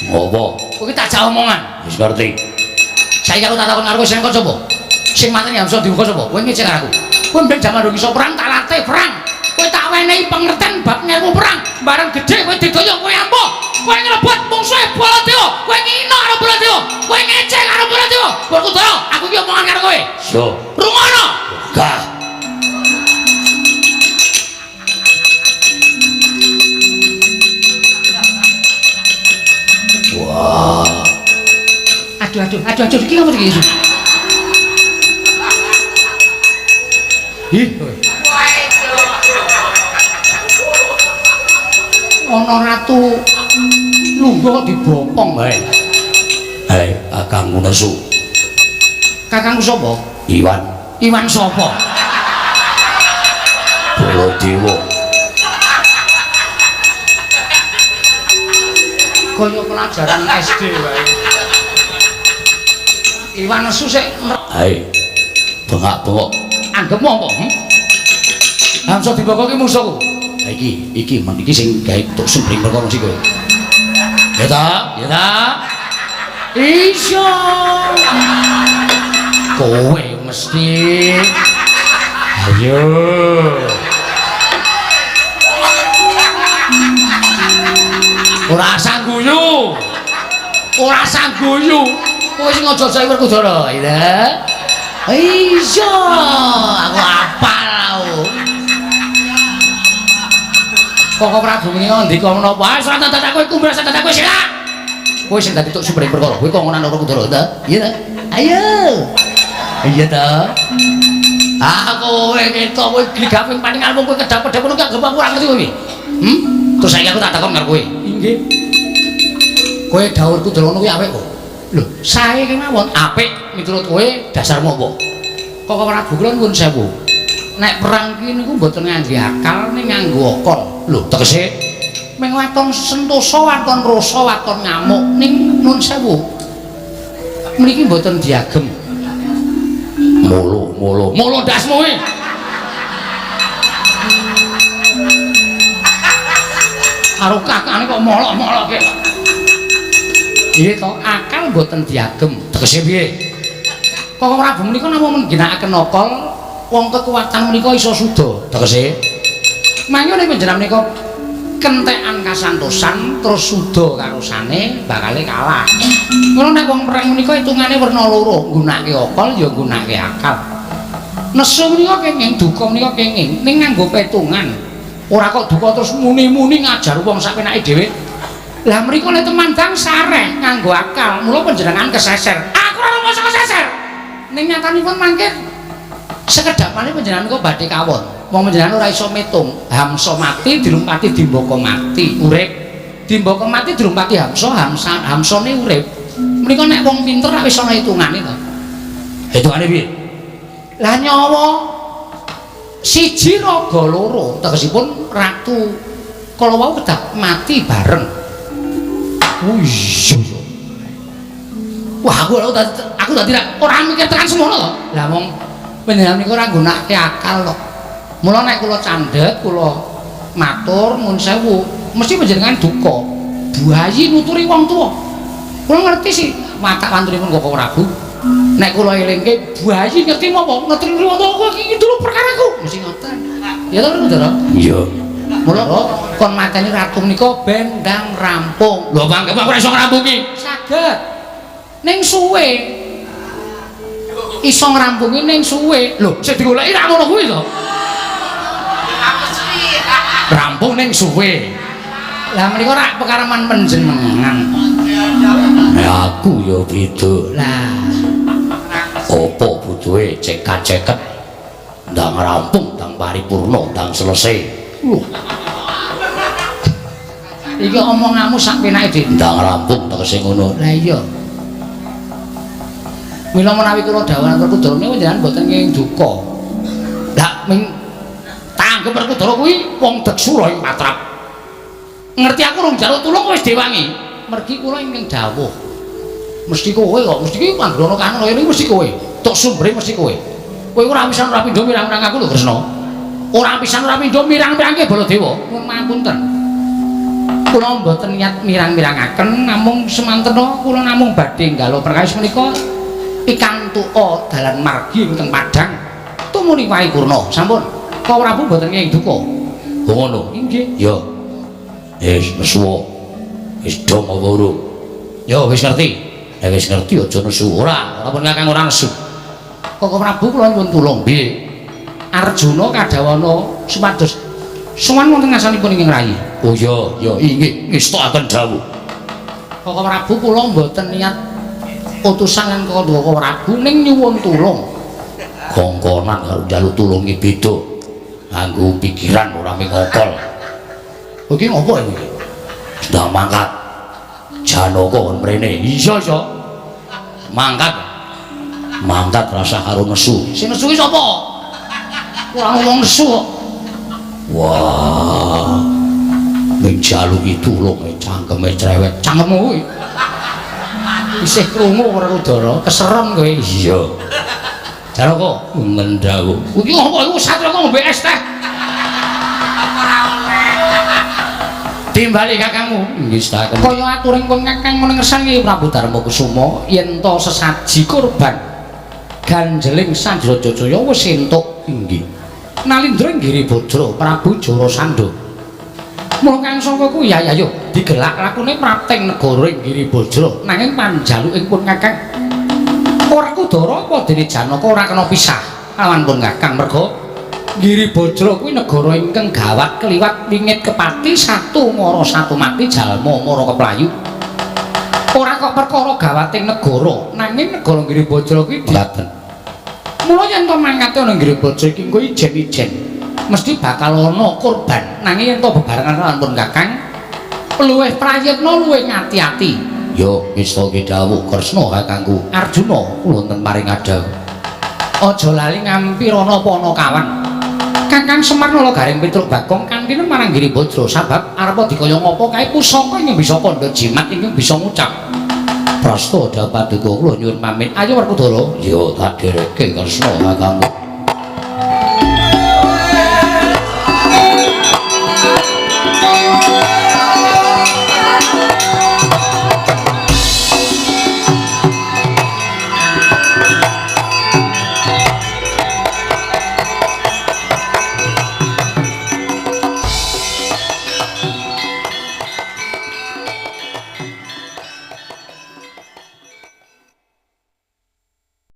Ngopo? Kowe tak jak omongan. Wis ngerti. Saiki aku tak takon karo kowe sing kok sapa? Sing mateni Hamsa Dimbaka sapa? Kowe ngecek karo aku. Kowe ben jaman durung iso perang tak latih perang. Kowe tak wenehi pengertian bab ngelmu perang. Bareng gedhe kowe digaya kowe ampuh. Kowe nglebet mungsuhe Baladewa. Kowe ngino karo Baladewa. Kowe ngecek karo Baladewa. Werkudara, aku iki omongan karo kowe. So, Rungono. gah. Wah, Aduh, iki ngapa iki? Ih. Ana ratu lungguh dibopong bae. Hei, Kakang Nesu. Kakangku sapa? Iwan Iwan sapa? Baladewa. Kaya pelajaran SD wae. Iwan Nesu sik Hei, bengak-bengok. anggep apa? Hamsa diboko ki musuhku. Ha iki sing gawe tuk sumbring perkara sik kowe. Ya ta? Iya. Kowe mesti. Ayo. Ora sangguyu. Kowe sing aja saiki Werkudara, ya. Iya, aku apal aku. Kok Prabu menika ndika menapa? Wis ora tak kowe kumbras tak kowe sira. Kowe sing dadi tuk sumbering perkara, kowe kok ngono Werkudara ta? Iya ta? Ayo. Iya ta? Kowe ketok kowe gligaping paling almu kowe kedap-kedap ngono gak gampang ora ngerti kowe. Terus saiki aku tak takon karo kowe. Nggih. Kowe dawuh Werkudara ngono kuwi apik kok. Lho, sae kemawon apik miturut kowe dasarmu apa? Kok Prabu kula nuwun sewu. Nek perang ki niku mboten nganggo akal ning nganggo akal. Lho, tegese meng waton sentosa, waton rasa, waton ngamuk ning nuwun sewu. Mriki mboten diagem. Molo dasmu kuwi. Karo kakane kok molok-moloke. Nggih to, akal mboten diagem. Tegese piye? Kok Prabu menika namung ngginakaken akal, wong kekuatan menika iso suda. Tegese mangke panjenengan menika kentekan kasantosan terus suda karosane bakale kalah. Ngono nek wong perang menika hitungane werna loro, nggunakake akal ya nggunakake akal. Nesu menika kenging, duka menika kenging, ning nganggo petungan. Ora kok duka terus muni-muni ngajar wong sapenake dhewe. Lah mriku nek temandang sareh nganggo akal, mula panjenengan keseser. Aku ora mosok keseser. Ning nyatanipun mangke sekedapane panjenengan kok badhe kawon. Wong panjenengan ora iso metung. Hamsa mati dilumpati Dimbaka mati, urip. Dimbaka mati dilumpati Hamsane urip. Mriku nek wong pinter ra wis ana hitungane to. Hitungane piye? Lah nyawa siji raga loro, tegesipun ratu kala wau kedah mati bareng. Oh iya. Wah, aku dadi ora mikir tekan semono to. Lah wong panjenengan niku ora nggunakake akal to. Mula nek kula candhet, kula matur nuwun sewu, mesti panjenengan duka. Buayi nuturi wong tuwa. Kula ngerti sih watak wantunipun Koko Prabu. Nek kula elingke buayi ngerti apa? Nuturi wong tuwa iki dulu perkaraku. Mesti ngoten. Ya to, Saudara? Iya. Mula kon mateni ratu menika ben ndang rampung. Lho, Bang, kok ora iso ngrampungi? Saged. Ning suwe. Iso ngrampungi ning suwe. Lho, sing digoleki ra ngono kuwi to. Rampung ning suwe. Lah menika rak pekareman panjenengan. Aku ya beda. Lah, Apa butuhe cekat-ceket ndang rampung, ndang paripurna, ndang selesai. lho. Iki omonganmu sak penake, Dik. Ndang rampung tegese ngono. Lah iya. Mila menawi kula dawuh Werkudara niku panjenengan boten kenging duka. Lah ming tanggep Werkudara kuwi wong Deksura ing patrap. Ngerti aku rung njaluk tulung wis diwangi. Mergi kula ingkang dawuh. Mesti kowe kok, mesti iki Pandrono Kanur kaya niku mesti kowe. Tok sumbere mesti kowe. Kowe ora pisan ora pindho mirang-mirang aku lho Kresna. Ora pisan ora pindho mirang-mirangke Baladewa. Nuwun pangapunten. Kula mboten niat mirang-mirangaken, namung semantena kula namung badhe nggalo perkawis menika pikantuka dalan margi ingkang Padang. Tumuni wae kurna, sampun. Kok Prabu mboten kenging duka. Oh ngono. Nggih. Ya. Wis nesu. Wis dong apa urung? Ya wis ngerti. Nek wis ngerti aja nesu. Ora pun kakang ora nesu. Kok Prabu kula nyuwun tulung. Piye? Arjuna Kadawana supados sowan wonten ngasanipun ingkang rayi. Oh iya, ya inggih ngestokaken dawuh. Kok Prabu kula mboten niat utusan lan Kandhaka Prabu ning nyuwun tulung. Kongkonan karo njaluk tulung iki beda. Nganggo pikiran ora mung ngokol. Iki ngopo iki? Sedang mangkat. Janaka kon mrene. Iya, iya. Mangkat. Mangkat rasa karo nesu. Sing nesu iki sapa? Ora ngomong nesu kok. Wah. Ning jaluki tulung cangkeme cerewet. Cangkemmu kuwi. Isih krungu ora Rudara, keseron kowe. Iya. Janaka Mendawu. iki ngopo iku Satyaka ngombe es teh. Timbali kakangmu. Nggih setaken. Kaya aturing pun kakang ngene ngersani Prabu Darma Kusuma yen to sesaji kurban ganjeling Sanjrajaya wis entuk inggih. Nalindra Giri Bajra Prabu Jarasandha. Mula kang sangka kuwi ya yo digelak lakune prapting negara Giri Bajra nanging panjaluking pun kakang ora kudara apa dene Janaka ora kena pisah lawan pun kakang merga Giri Bajra kuwi negara ingkang gawat kliwat wingit kepati satu mara satu mati jalma mara keplayu. Ora kok perkara gawating negara, nanging negara Giri Bajra kuwi Mboten. mula yen to mangkate ana Giri Bajra iki engko ijen-ijen mesti bakal ana korban. Nanging yen to bebarengan lan pun Kakang luwih prayitna luwih ngati-ati. Yo wis to dawuh Kresna kakangku. Arjuna Kula ten paring adhawuh. aja lali ngampirana Panakawan. Kakang Semar Nalagaring Pitruk Bagong kantine marang Giri Bajra sabab arep dikaya ngapa kae pusaka ing bisa kandha jimat ing bisa ngucap. Prasta dapaduka kula nyuwun pamit. Ayo Werkudara. Yo tak dereke Kresna kakangku.